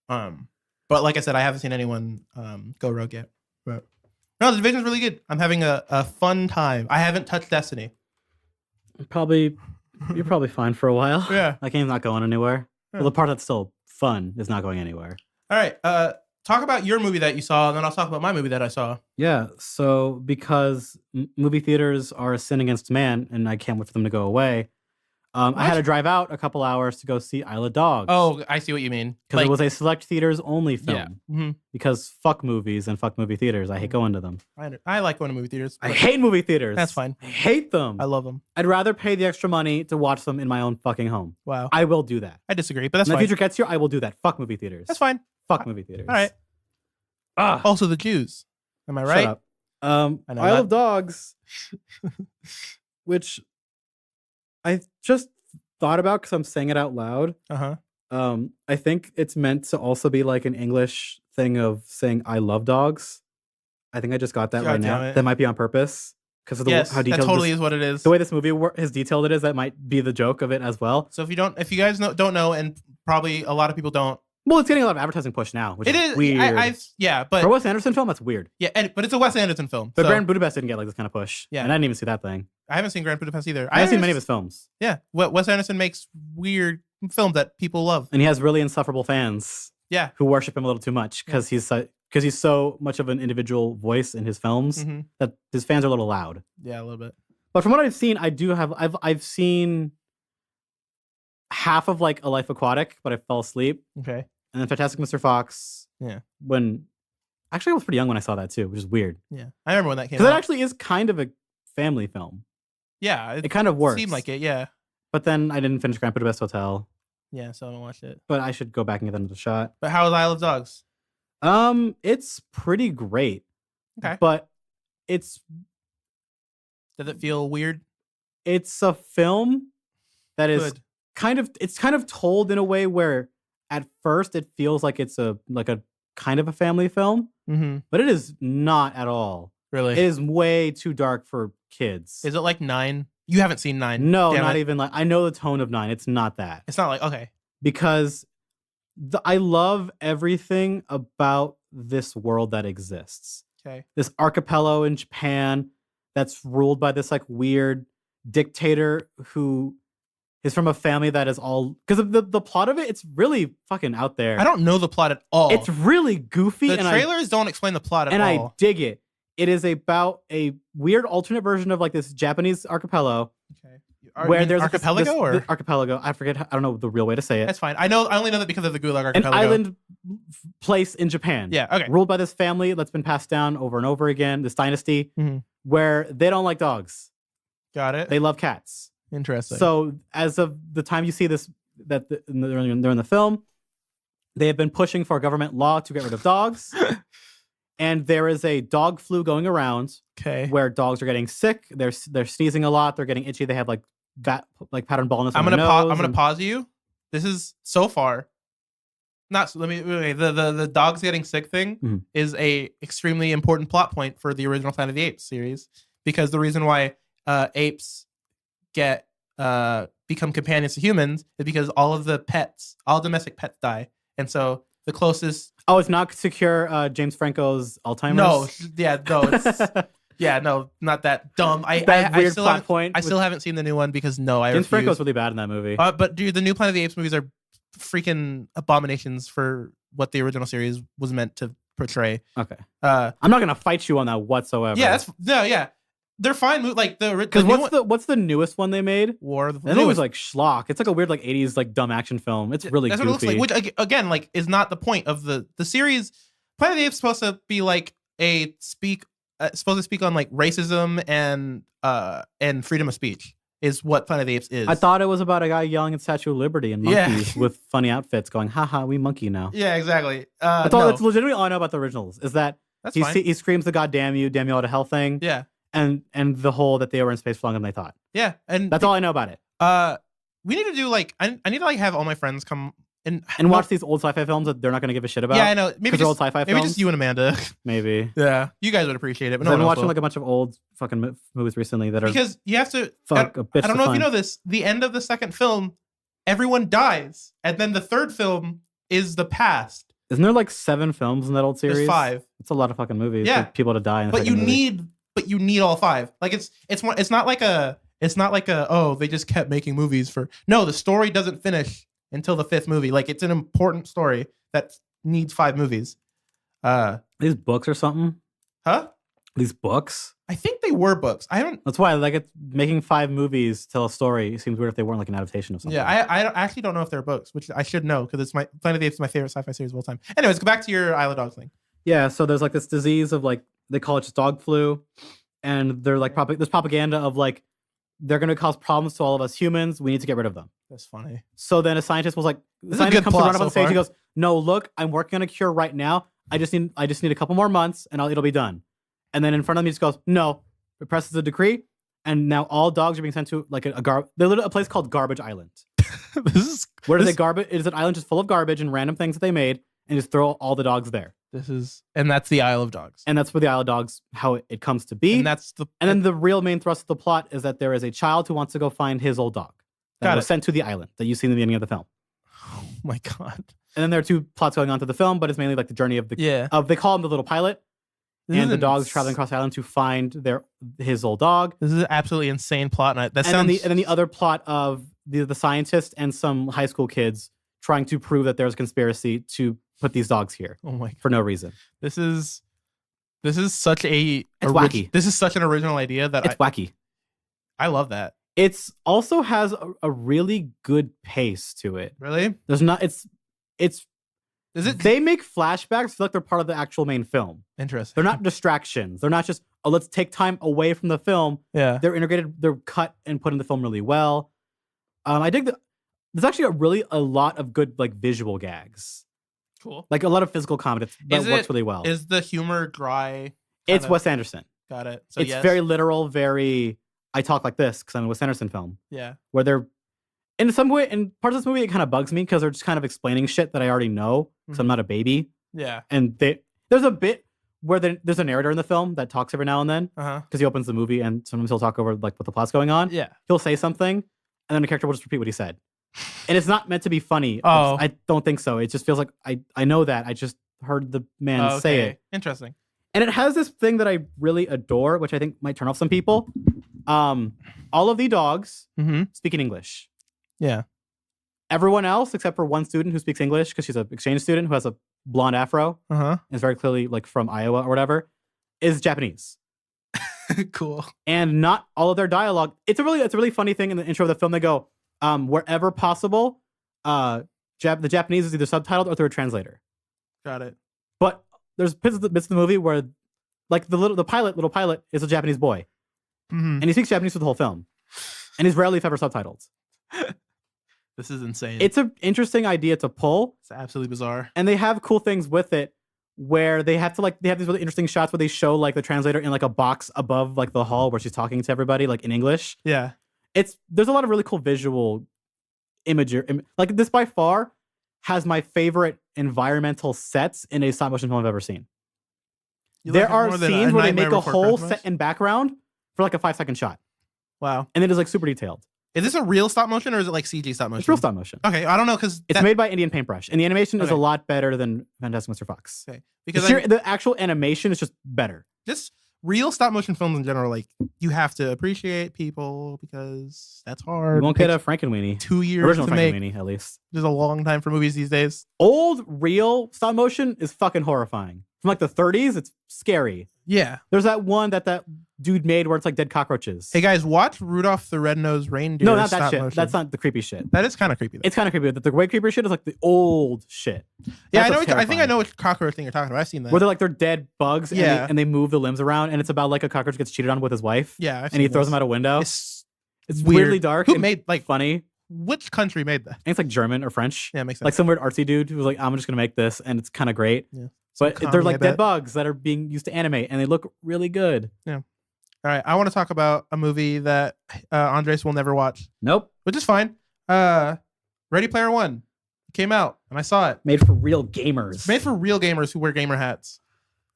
But like I said, I haven't seen anyone go rogue yet. But no, the division's really good. I'm having a fun time. I haven't touched Destiny. You're probably fine for a while. Yeah. That game's not going anywhere. Yeah. Well, the part that's still fun is not going anywhere. All right. Talk about your movie that you saw, and then I'll talk about my movie that I saw. Yeah. So because movie theaters are a sin against man, and I can't wait for them to go away, I had to drive out a couple hours to go see Isle of Dogs. Oh, I see what you mean. Because it was a select theaters only film. Yeah. Mm-hmm. Because fuck movies and fuck movie theaters. I hate going to them. I like going to movie theaters. I hate movie theaters. That's fine. I hate them. I love them. I'd rather pay the extra money to watch them in my own fucking home. Wow. I will do that. I disagree, but that's when fine. the future gets here, I will do that. Fuck movie theaters. That's fine. Fuck movie theaters. All right. Also the Jews. Am I right? Shut up. Isle of Dogs, which I just thought about because I'm saying it out loud. I think it's meant to also be like an English thing of saying I love dogs. I think I just got that right now. That might be on purpose because of how detailed that totally is what it is. The way this movie has detailed it is, that might be the joke of it as well. So if you guys don't know, and probably a lot of people don't. Well, it's getting a lot of advertising push now, which is weird. But for a Wes Anderson film, that's weird. Yeah, but it's a Wes Anderson film. But Grand Budapest didn't get like this kind of push. Yeah, and I didn't even see that thing. I haven't seen Grand Budapest either. I haven't seen many of his films. Yeah, Wes Anderson makes weird films that people love, and he has really insufferable fans. Yeah, who worship him a little too much because he's so much of an individual voice in his films that his fans are a little loud. Yeah, a little bit. But from what I've seen, I've seen half of like A Life Aquatic, but I fell asleep. Okay. And then Fantastic Mr. Fox. Yeah. Actually, I was pretty young when I saw that too, which is weird. Yeah. I remember when that came out. Because it actually is kind of a family film. Yeah. It kind of works. Seemed like it, yeah. But then I didn't finish Grand Budapest Hotel. Yeah, so I haven't watched it. But I should go back and give that another shot. But how is Isle of Dogs? It's pretty great. Okay. But does it feel weird? It's a film that is kind of told in a way where at first it feels like it's a kind of a family film, but it is not at all. Really? It is way too dark for kids. Is it like 9? You haven't seen 9. No, not even like, I know the tone of 9. It's not that. It's not like, okay. Because I love everything about this world that exists. Okay. This archipelago in Japan that's ruled by this like weird dictator who He's from a family that is all because the plot of it. It's really fucking out there. I don't know the plot at all. It's really goofy. The and trailers don't explain the plot at all. And I dig it. It is about a weird alternate version of like this Japanese archipelago. Okay. Where there's archipelago or archipelago. I forget. I don't know the real way to say it. That's fine. I only know that because of the Gulag Archipelago. An island place in Japan. Yeah. Okay. Ruled by this family that's been passed down over and over again. This dynasty where they don't like dogs. Got it. They love cats. Interesting. So as of the time you see this, that they're in the film, they have been pushing for a government law to get rid of dogs. And there is a dog flu going around. Okay. Where dogs are getting sick. They're sneezing a lot. They're getting itchy. They have like pattern baldness. I'm gonna pause you. This is so far. The dogs getting sick thing is a extremely important plot point for the original Planet of the Apes series, because the reason why apes become companions to humans is because all domestic pets die, and so the closest. Oh, it's not to cure James Franco's Alzheimer's. No, not that dumb. I still haven't seen the new one because James Franco's really bad in that movie. But dude, the new Planet of the Apes movies are freaking abominations for what the original series was meant to portray. Okay. I'm not gonna fight you on that whatsoever. Yeah, they're fine. Like because what's the newest one they made? War of the That was like schlock. It's like a weird like 80s like dumb action film. It's really that's goofy. What it looks like. Which again, like, is not the point of the series. Planet of the Apes is supposed to be like supposed to speak on like racism and freedom of speech. Is what Planet of the Apes is. I thought it was about a guy yelling at Statue of Liberty and monkeys with funny outfits going, haha, we monkey now. Yeah, exactly. That's legitimately all I know about the originals, is that he screams the "God damn you all to hell" thing. Yeah. And the whole that they were in space for longer than they thought. Yeah. And that's all I know about it. We need to do like, I need to like have all my friends come and watch these old sci-fi films that they're not going to give a shit about. Yeah, I know. Maybe they're old sci-fi films. Maybe just you and Amanda. Maybe. Yeah. You guys would appreciate it. But I've been watching like a bunch of old fucking movies recently that are because you have to. I don't know if you know this. The end of the second film, everyone dies, and then the third film is the past. Isn't there like 7 films in that old series? There's 5. It's a lot of fucking movies. Yeah. For people to die. But you need all 5. Like it's not like a oh, they just kept making movies for. No, the story doesn't finish until the 5th movie. Like, it's an important story that needs 5 movies. These books or something? Huh? These books? I think they were books. That's why like it's making 5 movies tell a story. It seems weird if they weren't like an adaptation of something. Yeah, I actually don't know if they're books, which I should know because it's Planet of the Apes is my favorite sci-fi series of all time. Anyways, go back to your Isle of Dogs thing. Yeah, so there's like this disease of like they call it just dog flu, and they're like there's propaganda of like they're going to cause problems to all of us humans. We need to get rid of them. That's funny. So then a scientist was like, the scientist comes around up on stage. He goes, "No, look, I'm working on a cure right now. I just need a couple more months, and it'll be done." And then in front of me, just goes, "No." It presses a decree, and now all dogs are being sent to like a place called Garbage Island. Is an island just full of garbage and random things that they made, and just throw all the dogs there. And that's the Isle of Dogs. And that's where the Isle of Dogs, how it comes to be. And then the real main thrust of the plot is that there is a child who wants to go find his old dog that was sent to the island that you see in the beginning of the film. Oh my god! And then there are 2 plots going on to the film, but it's mainly like the journey of they call him the little pilot, and the dog's traveling across the island to find his old dog. This is an absolutely insane plot. And then the other plot of the scientist and some high school kids trying to prove that there's a conspiracy to put these dogs here for no reason. This is such wacky. This is such an original idea that it's wacky. I love that. It's also has a really good pace to it. Really? There's not. Is it? They make flashbacks feel like they're part of the actual main film. Interesting. They're not distractions. They're not just let's take time away from the film. Yeah. They're integrated. They're cut and put in the film really well. I dig that. There's actually a lot of good like visual gags. Cool. Like a lot of physical comedy that works really well. Is the humor dry? It's Wes Anderson. Got it. So it's very literal, very I talk like this because I'm a Wes Anderson film. Yeah. Where they're in some way, in parts of this movie, it kind of bugs me because they're just kind of explaining shit that I already know because I'm not a baby. Yeah. And there's a bit where there's a narrator in the film that talks every now and then because he opens the movie and sometimes he'll talk over like what the plot's going on. Yeah. He'll say something and then the character will just repeat what he said. And it's not meant to be funny. Oh. I don't think so. It just feels like I know that. I just heard the man say it. Interesting. And it has this thing that I really adore, which I think might turn off some people. All of the dogs speak in English. Yeah. Everyone else, except for one student who speaks English because she's an exchange student who has a blonde afro and is very clearly like from Iowa or whatever, is Japanese. Cool. And not all of their dialogue. It's a really funny thing in the intro of the film. They go, wherever possible, the Japanese is either subtitled or through a translator. Got it. But there's bits of the movie where, like little pilot is a Japanese boy, and he speaks Japanese for the whole film, and he's rarely if ever subtitled. This is insane. It's an interesting idea to pull. It's absolutely bizarre. And they have cool things with it where they have these really interesting shots where they show like the translator in like a box above like the hall where she's talking to everybody like in English. Yeah. There's a lot of really cool visual imagery. Like this by far has my favorite environmental sets in a stop motion film I've ever seen. There are scenes where they make a whole set and background for like a 5-second shot. Wow. And it is like super detailed. Is this a real stop motion or is it like CG stop motion? It's real stop motion. Okay, I don't know because it's made by Indian Paintbrush, and the animation is a lot better than Fantastic Mr. Fox. Okay, because the actual animation is just better. Just real stop motion films in general, like you have to appreciate people because that's hard. You won't get a Frankenweenie. 2 years original to make. Frankenweenie, at least. There's a long time for movies these days. Old real stop motion is fucking horrifying. From like the 30s, it's scary. Yeah. There's that one that dude made where it's like dead cockroaches. Hey guys, watch Rudolph the Red-Nosed Reindeer. No, not that shit. Motion. That's not the creepy shit. That is kind of creepy. Though. It's kind of creepy. The way creepy shit is like the old shit. Yeah, I think I know which cockroach thing you're talking about. I've seen that. Where they're dead bugs and they move the limbs around, and it's about like a cockroach gets cheated on with his wife. Yeah, and he throws him out a window. It's weirdly dark. Who made like funny? Which country made that? I think it's like German or French. Yeah, it makes sense. Like some weird artsy dude who was like, I'm just gonna make this, and it's kind of great. Yeah. But they're like dead bugs that are being used to animate, and they look really good. Yeah. All right, I want to talk about a movie that Andres will never watch. Nope. Which is fine. Ready Player One came out, and I saw it. Made for real gamers. It's made for real gamers who wear gamer hats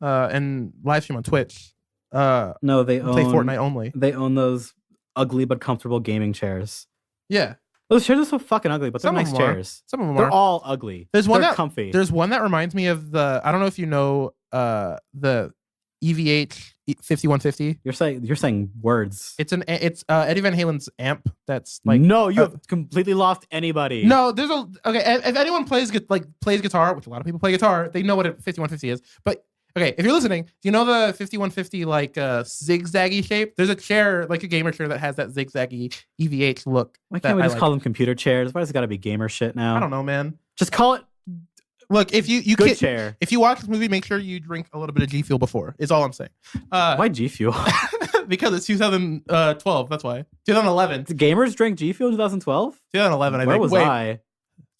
and live stream on Twitch. No, they play Fortnite only. They own those ugly but comfortable gaming chairs. Yeah. Those chairs are so fucking ugly, but they're nice chairs. Some of them they're all ugly. There's one they're that comfy. There's one that reminds me of I don't know if you know the EVH 5150. You're saying words. It's Eddie Van Halen's amp. That's like no, you have completely lost anybody. No, there's if anyone plays guitar, which a lot of people play guitar, they know what a 5150 is. But okay, if you're listening, do you know the 5150 like zigzaggy shape? There's a chair, like a gamer chair, that has that zigzaggy EVH look. Why can't we just call them computer chairs? Why does it got to be gamer shit now? I don't know, man. Just call it. Look, if you good chair. If you watch this movie, make sure you drink a little bit of G Fuel before. Is all I'm saying. Why G Fuel? Because it's 2012. That's why. 2011. Did gamers drink G Fuel in 2012? 2011. I think. Where was I?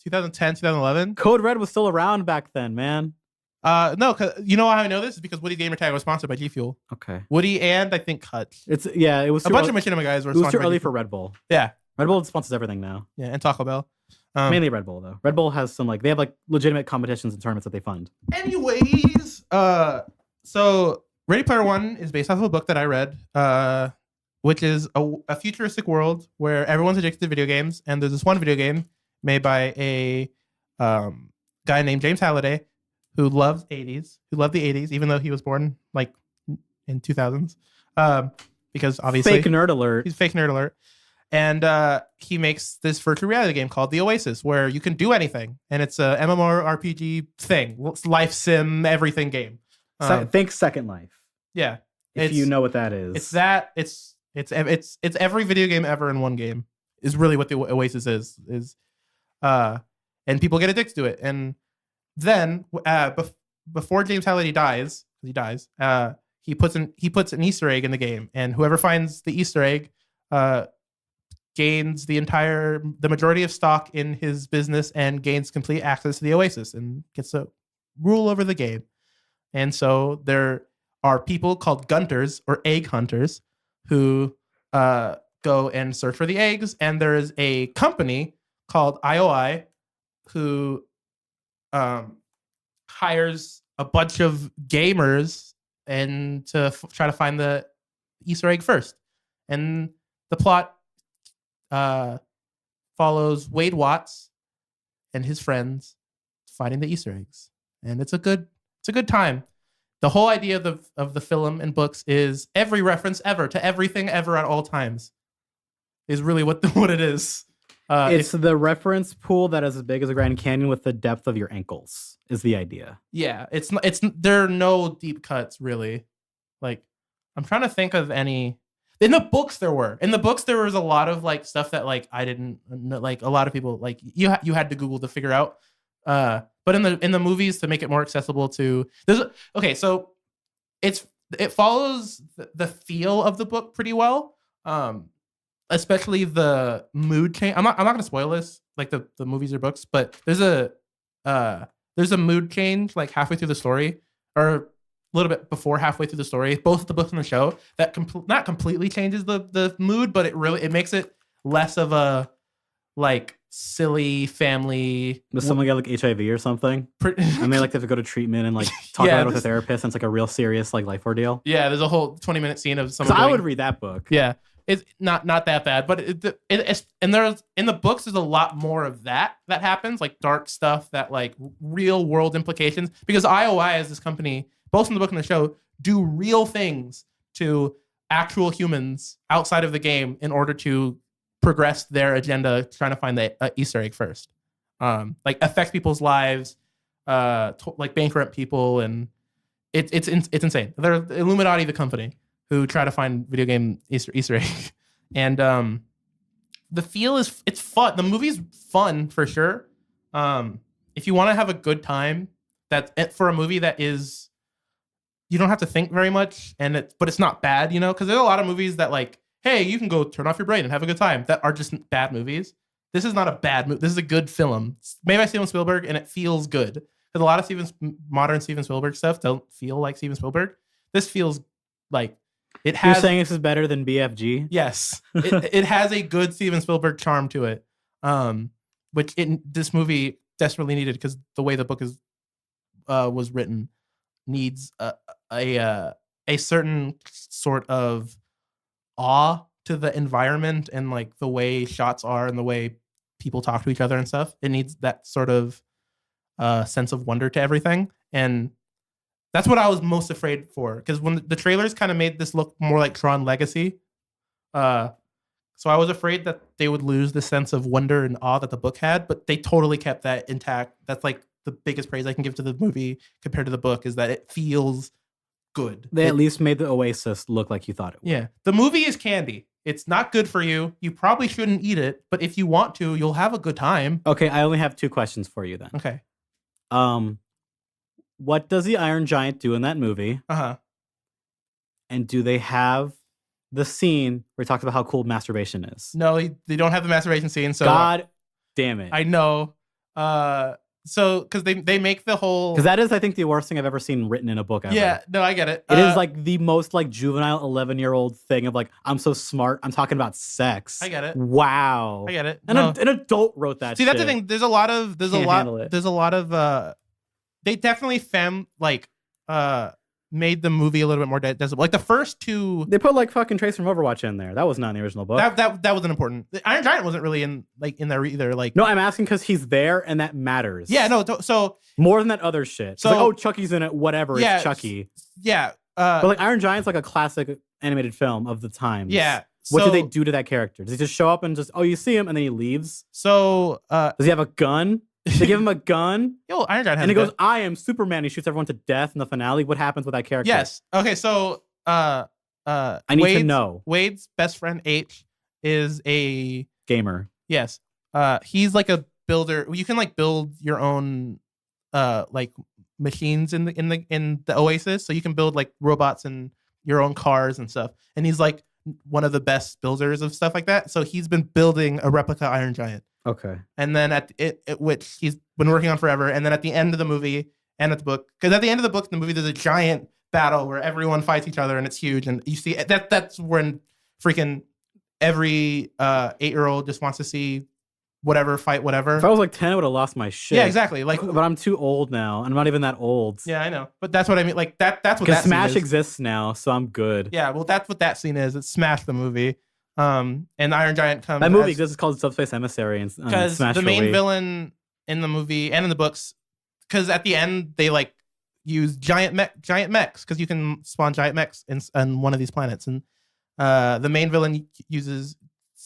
2010, 2011. Code Red was still around back then, man. No, cause you know how I know this is because Woody Gamertag was sponsored by G Fuel. Okay. Woody and I think Hutch. It was a bunch of Machinima guys were. It was too early for Red Bull. Yeah. Red Bull sponsors everything now. Yeah, and Taco Bell. Mainly Red Bull though. Red Bull has some they have legitimate competitions and tournaments that they fund. Anyways, so Ready Player One is based off of a book that I read, which is a futuristic world where everyone's addicted to video games, and there's this one video game made by a guy named James Halliday who loved the 80s, even though he was born like in 2000s, because obviously fake nerd alert. He's fake nerd alert. And he makes this virtual reality game called The Oasis, where you can do anything, and it's a MMORPG thing, life sim, everything game. Think Second Life. Yeah, if you know what that is, it's that. It's every video game ever in one game. Is really what The Oasis is. And people get addicted to it, and then before James Halliday dies, he puts an Easter egg in the game, and whoever finds the Easter egg gains the majority of stock in his business and gains complete access to the Oasis and gets to rule over the game. And so there are people called Gunters or egg hunters who go and search for the eggs. And there is a company called IOI who hires a bunch of gamers and to try to find the Easter egg first. And the plot follows Wade Watts and his friends finding the Easter eggs, and it's a good time. The whole idea of the film and books is every reference ever to everything ever at all times is really what it is. It's the reference pool that is as big as a Grand Canyon with the depth of your ankles is the idea. Yeah, there are no deep cuts really. Like, I'm trying to think of any. In the books there was a lot of like stuff that like I didn't know, like a lot of people like you had to Google to figure out. But in the movies, to make it more accessible to so it follows the feel of the book pretty well. Especially the mood change. I'm not gonna spoil this, like the movies or books, but there's a mood change like halfway through the story, or a little bit before halfway through the story, both the books and the show, that not completely changes the mood, but it makes it less of a like silly family. Does someone get like HIV or something? And they like have to go to treatment and like talk about it with a therapist, and it's like a real serious like life ordeal. Yeah, there's a whole 20-minute scene of someone. I would read that book. Yeah. It's not that bad, but and there's in the books there's a lot more of that happens, like dark stuff that like real world implications, because IOI as this company, both in the book and the show, do real things to actual humans outside of the game in order to progress their agenda, trying to find the Easter egg first. Like affect people's lives, like bankrupt people, and it's insane. They're Illuminati, the company, who try to find video game Easter egg. And the feel it's fun. The movie's fun for sure. If you want to have a good time, for a movie that is, you don't have to think very much, but it's not bad, because there's a lot of movies that like, hey, you can go turn off your brain and have a good time, that are just bad movies. This is not a bad movie. This is a good film. It's made by Steven Spielberg, and it feels good. Because a lot of modern Steven Spielberg stuff don't feel like Steven Spielberg. This feels like it has. You're saying this is better than BFG? Yes, it has a good Steven Spielberg charm to it, which this movie desperately needed, because the way the book was written needs a certain sort of awe to the environment and like the way shots are and the way people talk to each other and stuff. It needs that sort of sense of wonder to everything, and that's what I was most afraid for, because when the trailers kind of made this look more like Tron Legacy, so I was afraid that they would lose the sense of wonder and awe that the book had, but they totally kept that intact. That's like the biggest praise I can give to the movie compared to the book, is that it feels good. They at least made the Oasis look like you thought it would. Yeah, the movie is candy. It's not good for you. You probably shouldn't eat it, but if you want to, you'll have a good time. Okay, I only have 2 questions for you then. Okay. What does the Iron Giant do in that movie? Uh-huh. And do they have the scene where he talks about how cool masturbation is? No, they don't have the masturbation scene. So God damn it. I know. So because they make the whole, because that is, I think, the worst thing I've ever seen written in a book ever. Yeah, no, I get it. It is like the most like juvenile 11-year-old thing of like, I'm so smart, I'm talking about sex. I get it. Wow. I get it. And an adult wrote that. See, shit. that's the thing. There's a lot of they definitely made the movie a little bit more decibel. Like the first 2, they put like fucking Trace from Overwatch in there. That was not in the original book. that wasn't important. The Iron Giant wasn't really in there either. Like, no, I'm asking because he's there and that matters. Yeah, no. So more than that other shit. So, like, oh, Chucky's in it. Whatever. Yeah, it's Chucky. Yeah. But like Iron Giant's like a classic animated film of the times. Yeah. What do they do to that character? Does he just show up and just, oh, you see him and then he leaves? So does he have a gun? They give him a gun. Yo, Iron Giant has and he goes, I am Superman. He shoots everyone to death in the finale. What happens with that character? Yes. Okay, so I need to know. Wade's best friend H is a gamer. Yes. He's like a builder. You can like build your own like machines in the Oasis. So you can build like robots and your own cars and stuff. And he's like one of the best builders of stuff like that. So he's been building a replica Iron Giant. Okay. And then which he's been working on forever. And then at the end of the movie and at the book, because at the end of the book, the movie, there's a giant battle where everyone fights each other and it's huge. And you see that's when freaking every 8-year-old just wants to see whatever fight whatever. If I was like 10, I would have lost my shit. Yeah, exactly. Like, but I'm too old now. And I'm not even that old. Yeah, I know. But that's what I mean. Like that's what that Because Smash scene is. exists now, so I'm good. Yeah, well, that's what that scene is. It's Smash the movie. And Iron Giant comes. That movie exists, is called Subspace Emissary and because Smash the main Wii. villain in the movie and in the books, because at the end they like use giant mechs, because you can spawn giant mechs in one of these planets, and the main villain uses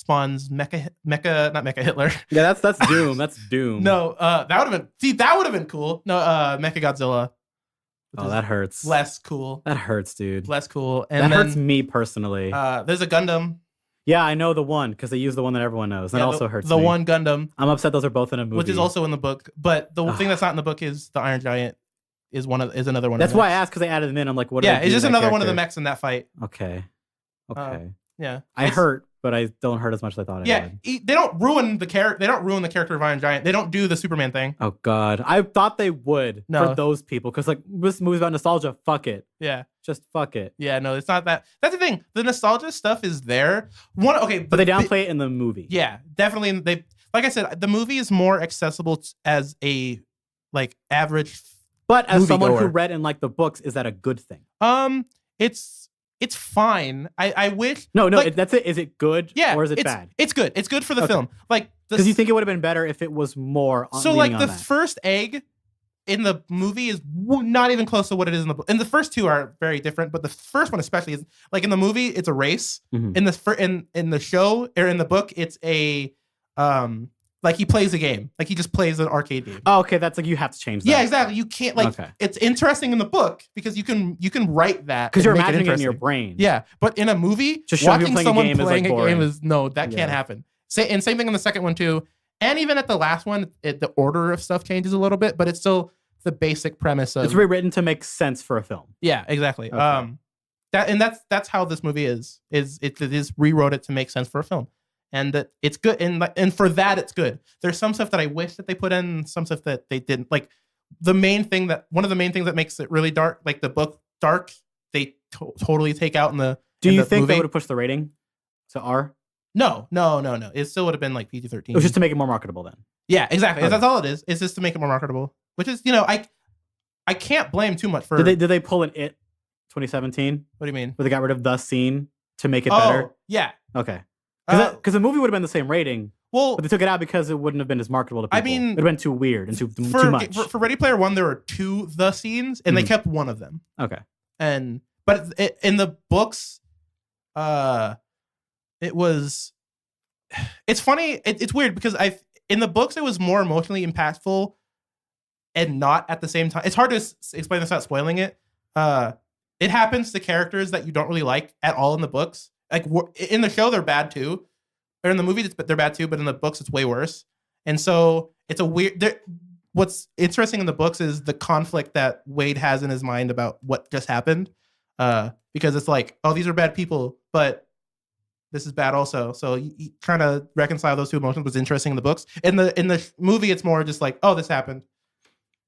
spawns not Mecha Hitler. Yeah, that's Doom. That's Doom. No, that would have been cool. No, Mecha Godzilla. Oh, that hurts. Less cool. That hurts, dude. Less cool. And that then, hurts me personally. There's a Gundam. Yeah, I know the one because they use the one that everyone knows. That also hurts the me. one Gundam. I'm upset those are both in a movie. Which is also in the book. But the thing that's not in the book is the Iron Giant is another one. That's why I asked because they added them in. I'm like, what? Yeah, it's just another one of the mechs in that fight. Okay. Yeah. I hurt, but I don't hurt as much as I thought I would. They don't ruin the character. They don't ruin the character of Iron Giant. They don't do the Superman thing. Oh God, I thought they would for those people because like this movie's about nostalgia. Fuck it. Yeah. Just fuck it. Yeah. No, it's not that. That's the thing. The nostalgia stuff is there. But they downplay it in the movie. Yeah, definitely. Like I said, the movie is more accessible as a like average. But as someone who read and liked the books, is that a good thing? It's fine. I wish. No, like, that's it. Is it good? Yeah. Or is it bad? It's good. It's good for the film. Like, because you think it would have been better if it was more. So like the first egg in the movie is not even close to what it is in the book. And the first two are very different, but the first one especially is like in the movie, it's a race. Mm-hmm. In the show or in the book, it's a like he plays a game. Like he just plays an arcade game. Oh, okay. That's like you have to change that. Yeah, exactly. You can't like it's interesting in the book because you can write that because you're imagining it in your brain. Yeah, but in a movie, just watching someone playing a game is that can't happen. Same thing in the second one too, and even at the last one, the order of stuff changes a little bit, but it's still the basic premise of it's rewritten to make sense for a film. Yeah, exactly. Okay. That's how this movie is. It is rewrote it to make sense for a film. And that it's good, and for that it's good. There's some stuff that I wish that they put in, some stuff that they didn't. Like one of the main things that makes it really dark, like the book dark, they totally take out in the. Do you think they would have pushed the rating to R? No. It still would have been like PG-13. It was just to make it more marketable then. Yeah, exactly. Okay. That's all it is. It's just to make it more marketable, which is I can't blame too much for. Did they pull an It 2017? What do you mean? Where they got rid of the scene to make it better? Yeah. Okay. Because the movie would have been the same rating. Well, but they took it out because it wouldn't have been as marketable to people. I mean, it would have been too weird and too much. For Ready Player One, there were two the scenes, and they kept one of them. Okay. But in the books, it was. It's funny. It's weird because in the books it was more emotionally impactful, and not at the same time. It's hard to explain this without spoiling it. It happens to characters that you don't really like at all in the books. Like in the show, they're bad too, or in the movie, they're bad too. But in the books, it's way worse. And so it's a weird. What's interesting in the books is the conflict that Wade has in his mind about what just happened, because it's like, oh, these are bad people, but this is bad also. So trying to reconcile those two emotions was interesting in the books. In the movie, it's more just like, oh, this happened.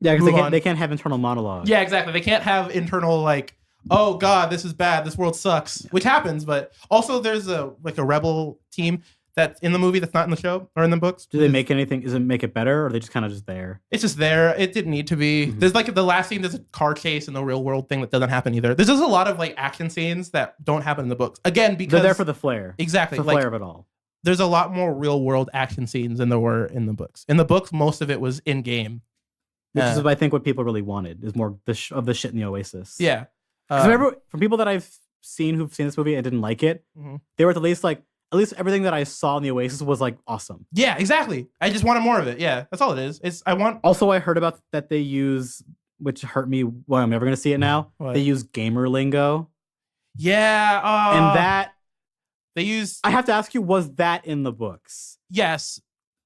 Yeah, because they can't have internal monologue. Yeah, exactly. They can't have internal like, oh God, this is bad. This world sucks, which happens. But also, there's a rebel team that's in the movie that's not in the show or in the books. Do they make anything? Does it make it better, or are they just kind of just there? It's just there. It didn't need to be. Mm-hmm. There's like the last scene. There's a car chase in the real world thing that doesn't happen either. There's just a lot of like action scenes that don't happen in the books. Again, because they're there for the flair. Exactly, the flair of it all. There's a lot more real world action scenes than there were in the books. In the books, most of it was in game. Which is, I think, what people really wanted is more of the shit in the Oasis. Yeah. Remember, from people that I've seen who've seen this movie and didn't like it, they were at least everything that I saw in the Oasis was like awesome. Yeah, exactly. I just wanted more of it. Yeah, that's all it is. Also, I heard about that they use, which hurt me. Well, I'm never gonna see it now. What? They use gamer lingo. Yeah, and that they use. I have to ask you, was that in the books? Yes.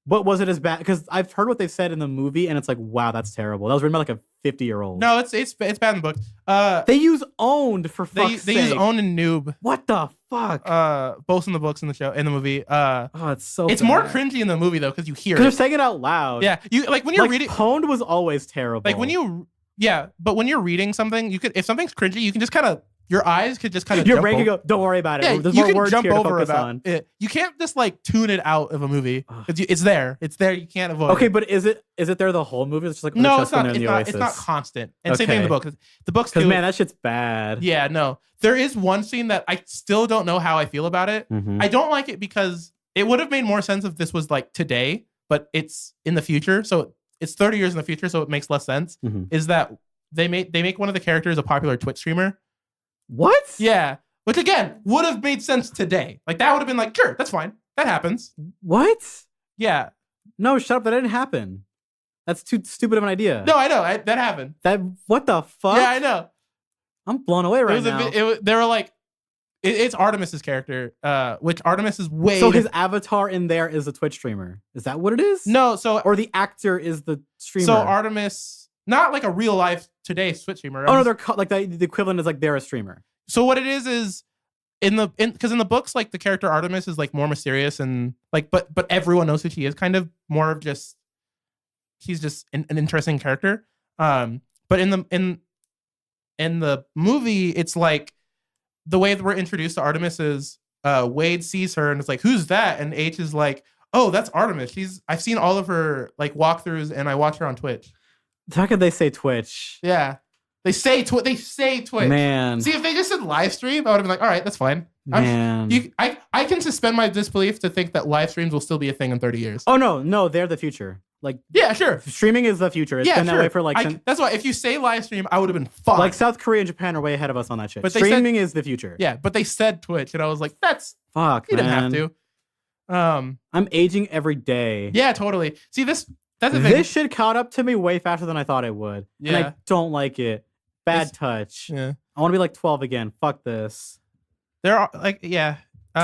But was it as bad? Because I've heard what they've said in the movie, and it's like, wow, that's terrible. That was written by like a 50-year-old. No, it's bad in the book. They use owned for fuck's sake. They use owned and noob. What the fuck? Both in the books and the show, in the movie. It's bad. more cringy in the movie though because you hear it. Because they're saying it out loud. Yeah, you like when you're reading. Pwned was always terrible. Like when you, but when you're reading something, you could if something's cringy, you can just kind of. Your eyes could just kind of your brain could go. Don't worry about it. Yeah, there's you more can words jump here over to focus about on. it. You can't just like tune it out of a movie. It's there. It's there. You can't avoid. Okay, it. but is it there the whole movie? It's just like no, it's not. It's not constant. And same thing in the book. The books. Because man, that shit's bad. Yeah, no. There is one scene that I still don't know how I feel about it. Mm-hmm. I don't like it because it would have made more sense if this was like today, but it's in the future. So it's 30 years in the future, so it makes less sense. Mm-hmm. Is that they make one of the characters a popular Twitch streamer? What? Yeah. Which again would have made sense today. Like that would have been like, sure, that's fine. That happens. What? Yeah. No, shut up. That didn't happen. That's too stupid of an idea. No, I know. That happened. What the fuck? Yeah, I know. I'm blown away right now. They were like, it's Artemis's character, which Artemis is way. So his avatar in there is a Twitch streamer. Is that what it is? No, so or the actor is the streamer. So Artemis, not like a real life today Twitch streamer. Oh no, they're like the equivalent is like they're a streamer. So what it is because in the books, like the character Artemis is like more mysterious and like, but everyone knows who she is. Kind of more of just, she's just an interesting character. But in the movie, it's like the way that we're introduced to Artemis is Wade sees her and it's like, who's that? And H is like, oh, that's Artemis. I've seen all of her like walkthroughs and I watch her on Twitch. How could they say Twitch? Yeah. They say Twitch. Man. See, if they just said live stream, I would have been like, all right, that's fine. Man. I can suspend my disbelief to think that live streams will still be a thing in 30 years. Oh, no, they're the future. Like, yeah, sure. Streaming is the future. It's been that way for like... that's why if you say live stream, I would have been fine. Like South Korea and Japan are way ahead of us on that shit. But streaming is the future. Yeah, but they said Twitch, and I was like, that's... Fuck, you man. didn't have to. I'm aging every day. Yeah, totally. See, that's the thing. This shit caught up to me way faster than I thought it would. Yeah. And I don't like it. Bad touch. Yeah. I want to be like 12 again. Fuck this. There are like, yeah.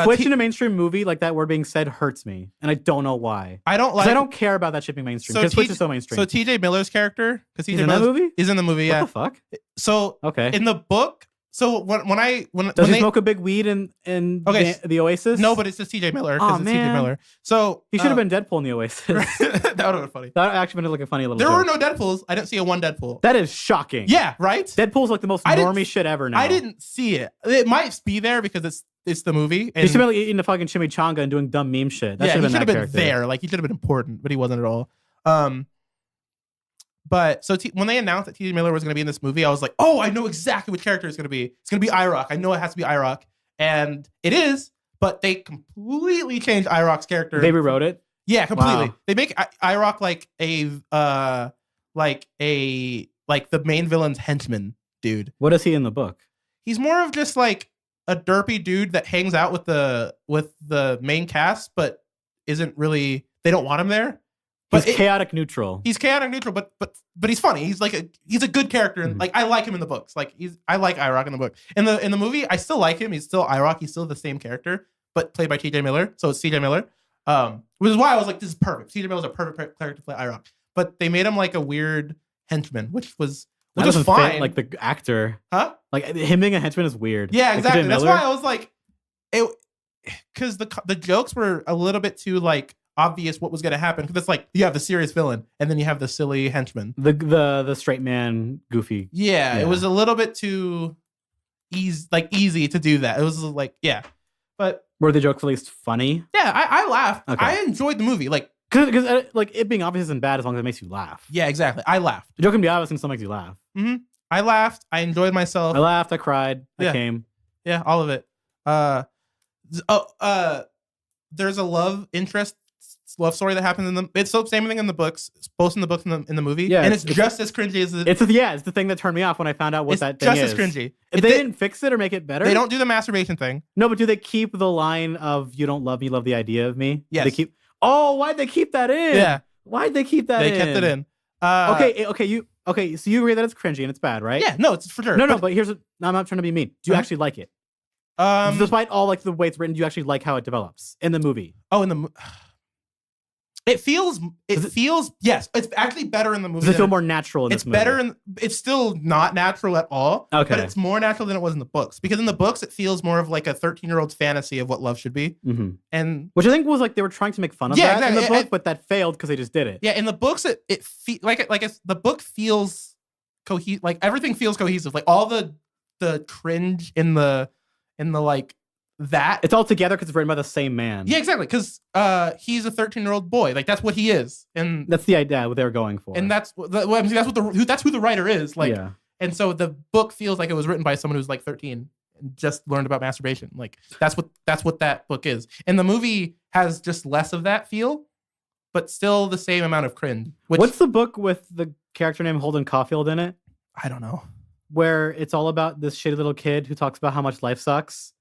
Twitch in a mainstream movie, like that word being said, hurts me, and I don't know why. I don't care about that shit being mainstream because Twitch is so mainstream. So T.J. Miller's character, because he's in that movie, is in the movie. Yeah. What the fuck? So okay, in the book, so when does he smoke a big weed in the Oasis? No, but it's just T.J. Miller. Oh it's man, T.J. Miller. So he should have been Deadpool in the Oasis. That would have been funny. That actually been like a funny little. There joke. were no Deadpools. I didn't see a one Deadpool. That is shocking. Yeah, right. Deadpool's like the most normie shit ever now. I didn't see it. It might be there because it's the movie. And he should have been eating a fucking chimichanga and doing dumb meme shit. That he should have been character. there. Like he should have been important, but he wasn't at all. But so when they announced that T.J. Miller was going to be in this movie, I was like, oh, I know exactly which character it's going to be. It's going to be IROC. I know it has to be IROC, and it is. But they completely changed IROC's character. They rewrote it. Yeah, completely. Wow. They make IROC like the main villain's henchman dude. What is he in the book? He's more of just like a derpy dude that hangs out with the main cast, but isn't really. They don't want him there. But he's chaotic neutral. He's chaotic neutral, but he's funny. He's like he's a good character, and like I like him in the books. Like I like IROC in the book. In the movie, I still like him. He's still IROC. He's still the same character, but played by T.J. Miller. So it's T.J. Miller. Which is why I was like, this is perfect. T.J. Miller's a perfect character to play IROC. But they made him like a weird henchman, which was fine. Fit, like the actor, huh? Like him being a henchman is weird. Yeah, exactly. That's why I was like, because the jokes were a little bit too like obvious what was going to happen. Because it's like you have the serious villain and then you have the silly henchman, the straight man, goofy. Yeah, it was a little bit too easy to do that. It was like but were the jokes at least funny? Yeah, I laughed. Okay. I enjoyed the movie. Like. Because like it being obvious isn't bad as long as it makes you laugh. Yeah, exactly. I laughed. The joke can be obvious and still makes you laugh. Mm-hmm. I laughed. I enjoyed myself. I laughed. I cried. I came. Yeah, all of it. There's a love story that happens in the. It's the same thing in the books. It's both in the books and in the movie. Yeah, and it's just as cringy as the. It's the thing that turned me off when I found out what that thing is. It's just as cringy. If they didn't fix it or make it better, they don't do the masturbation thing. No, but do they keep the line of "You don't love me, love the idea of me"? Yes. They keep. Oh, why'd they keep that in? Yeah. Why'd they keep that in? They kept it in. So you agree that it's cringy and it's bad, right? Yeah, no, it's for sure. No, but here's I'm not trying to be mean. Do you actually like it? Despite all like the way it's written, do you actually like how it develops in the movie? Oh, it feels yes, it's actually better in the movie. Does it feel more natural in this movie? It's better it's still not natural at all. Okay. But it's more natural than it was in the books. Because in the books it feels more of like a 13-year-old's fantasy of what love should be. Mm-hmm. And which I think was like they were trying to make fun of that in the book, but that failed because they just did it. Yeah, in the books the book feels cohesive, like everything feels cohesive. Like all the cringe in the like that it's all together because it's written by the same man. Yeah, exactly. Because he's a 13-year-old boy. Like that's what he is, and that's the idea what they were going for. And that's who the writer is. Like, and so the book feels like it was written by someone who's like 13 and just learned about masturbation. Like that's what that book is. And the movie has just less of that feel, but still the same amount of cringe. What's the book with the character named Holden Caulfield in it? I don't know. Where it's all about this shitty little kid who talks about how much life sucks.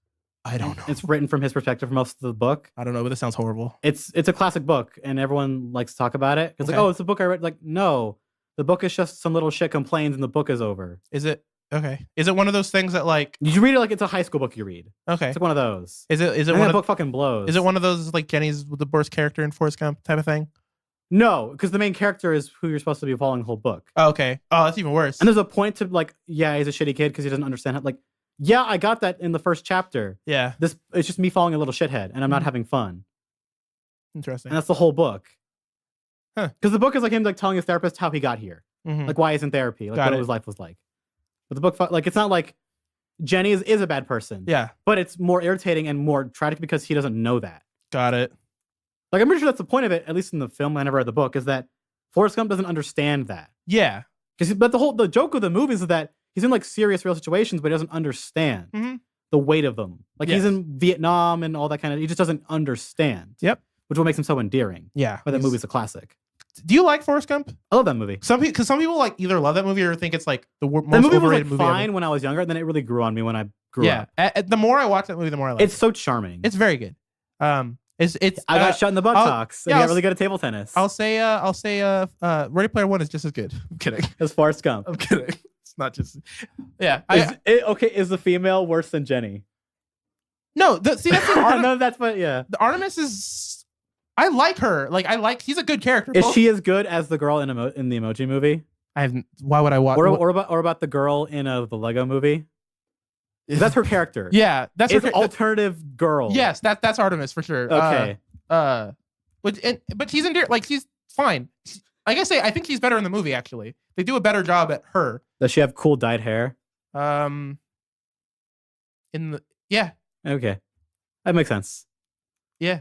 I don't know. It's written from his perspective for most of the book. I don't know, but this sounds horrible. It's a classic book, and everyone likes to talk about it. It's like, oh, it's a book I read. Like, no, the book is just some little shit complains, and the book is over. Is it okay? Is it one of those things that like you read it like it's a high school book you read? Okay, it's like one of those. Is it and one the of book fucking blows? Is it one of those like Jenny's the worst character in Forrest Gump type of thing? No, because the main character is who you're supposed to be following the whole book. Oh, okay. Oh, that's even worse. And there's a point to like, yeah, he's a shitty kid because he doesn't understand how. Like, yeah, I got that in the first chapter. Yeah, it's just me following a little shithead, and I'm not having fun. Interesting. And that's the whole book. Huh? Because the book is like him like telling his therapist how he got here, Mm-hmm. like why he's in therapy, like Got what it. his life was like. But the book, like, it's not like Jenny is a bad person. Yeah, but it's more irritating and more tragic because he doesn't know that. got it. Like, I'm pretty sure that's the point of it, at least in the film. I never read the book. Is that Forrest Gump doesn't understand that? Yeah, but the joke of the movie is that he's in like serious real situations, but he doesn't understand the weight of them. Like he's in Vietnam and all that kind of. He just doesn't understand. Yep. Which what makes him so endearing. Yeah. But that movie's a classic. Do you like Forrest Gump? I love that movie. Some people like either love that movie or think it's like the most movie overrated was like movie fine ever. when I was younger, and then it really grew on me when I grew up. The more I watch that movie, the more I like It's so charming. It's very good. It's I got shut in the buttocks. And yeah, he got really good at table tennis. I'll say Ready Player One is just as good. I'm kidding. As Forrest Gump. I'm kidding. It's not just. Yeah. Is the female worse than Jenny? No. That's the no, that's what. Yeah. The Artemis is. I like her. He's a good character. Is she as good as the girl in the Emoji Movie? Why would I watch? Or about the girl in the Lego Movie? That's her character. Yeah, that's her alternative girl. Yes, that's Artemis for sure. Okay. But she's endearing. Like she's fine. Like I say, I think she's better in the movie. Actually, they do a better job at her. Does she have cool dyed hair? Yeah. Okay, that makes sense. Yeah.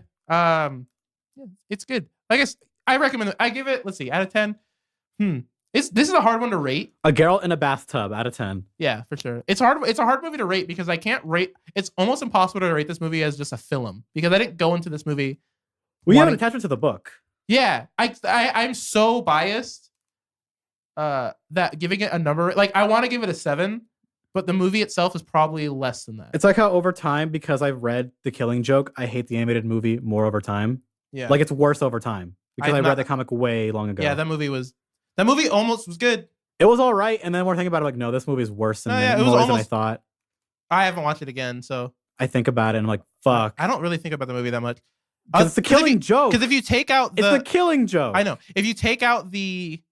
It's good. I guess I recommend it. I give it. Let's see, out of 10. This is a hard one to rate. A girl in a bathtub out of 10. Yeah, for sure. It's hard. It's a hard movie to rate because I can't rate. It's almost impossible to rate this movie as just a film because I didn't go into this movie. We have an attachment to the book. Yeah, I'm so biased. That giving it a number, like I want to give it a 7, but the movie itself is probably less than that. It's like how over time, because I've read The Killing Joke, I hate the animated movie more over time. Yeah, like it's worse over time because I read the comic way long ago. Yeah, that movie almost was good. It was all right, and then we're thinking about it like, no, this movie is worse than than I thought. I haven't watched it again, so I think about it and I'm like, fuck. I don't really think about the movie that much. Because it's The Killing Joke. Because if you take out it's The Killing Joke. I know. If you take out the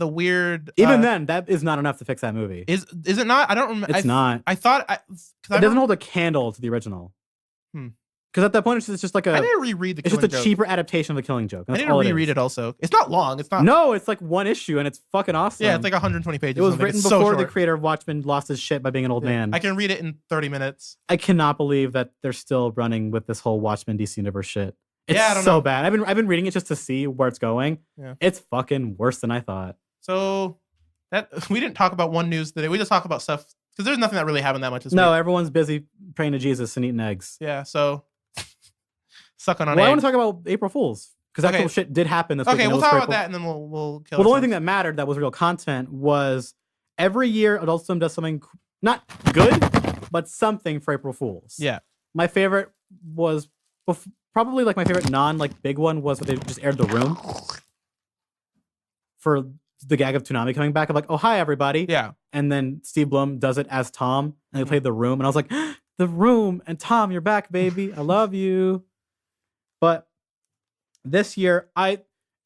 weird, even then, that is not enough to fix that movie. Is it not? I don't remember. It's not. I thought it doesn't hold a candle to the original. Because at that point, it's just like I need to reread It's just a cheaper adaptation of The Killing Joke. I need to reread it also. It's not long. It's not. No, it's like one issue and it's fucking awesome. Yeah, it's like 120 pages. It was written before the creator of Watchmen lost his shit by being an old man. I can read it in 30 minutes. I cannot believe that they're still running with this whole Watchmen DC Universe shit. It's I don't so know. bad. I've been reading it just to see where it's going. Yeah. It's fucking worse than I thought. So that we didn't talk about one news today. We just talk about stuff because there's nothing that really happened that much this week. No, everyone's busy praying to Jesus and eating eggs. Yeah, so sucking on eggs. I want to talk about April Fools because actual shit did happen this week. Okay, we'll talk about that and then we'll kill the only thing that mattered that was real content was every year Adult Swim does something not good, but something for April Fools. Yeah. My favorite was probably like my favorite big one was when they just aired The Room for the gag of Toonami coming back of like, oh, hi, everybody. Yeah. And then Steve Blum does it as Tom and they played The Room. And I was like, The Room and Tom, you're back, baby. I love you. But this year,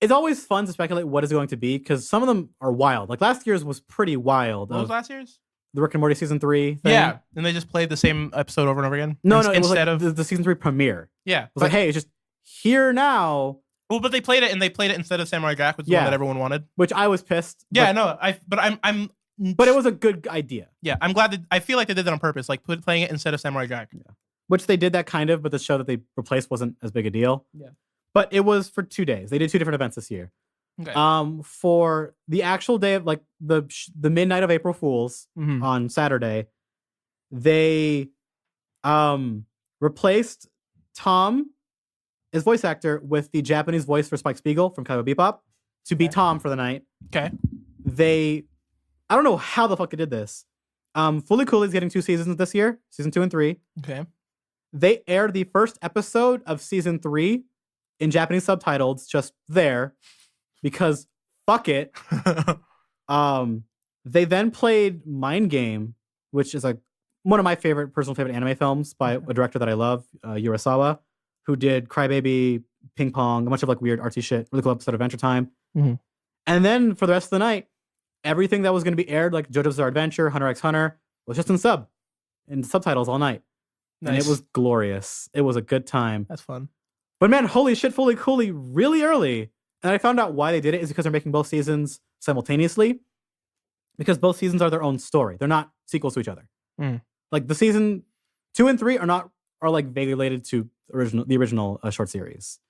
it's always fun to speculate what is going to be because some of them are wild. Like last year's was pretty wild. What was last year's? The Rick and Morty season 3 thing. Yeah. And they just played the same episode over and over again? No, it was like the season 3 premiere. Yeah. It was like, hey, it's just here now. Well, but they played it instead of Samurai Jack, which is the one that everyone wanted. Which I was pissed. Yeah, but it was a good idea. Yeah, I'm glad I feel like they did that on purpose, like playing it instead of Samurai Jack. Yeah. Which they did that kind of, but the show that they replaced wasn't as big a deal. Yeah. But it was for 2 days. They did 2 different events this year. Okay. For the actual day of like the midnight of April Fools on Saturday, they replaced Tom, his voice actor, with the Japanese voice for Spike Spiegel from Cowboy Bebop to be Tom for the night. Okay. I don't know how the fuck they did this. Fully Cooley's getting 2 seasons this year, season 2 and 3. Okay. They aired the first episode of season 3 in Japanese subtitles just there because fuck it. They then played Mind Game, which is one of my personal favorite anime films by a director that I love, Urasawa, who did Crybaby, Ping Pong, a bunch of like weird artsy shit, really cool episode of Adventure Time. Mm-hmm. And then for the rest of the night, everything that was going to be aired, like JoJo's Bizarre Adventure, Hunter x Hunter, was just in subtitles all night. Nice. And it was glorious. It was a good time. That's fun. But man, holy shit, fully coolly, really early. And I found out why they did it is because they're making both seasons simultaneously. Because both seasons are their own story. They're not sequels to each other. Mm. Like the season 2 and 3 are like vaguely related to the original short series.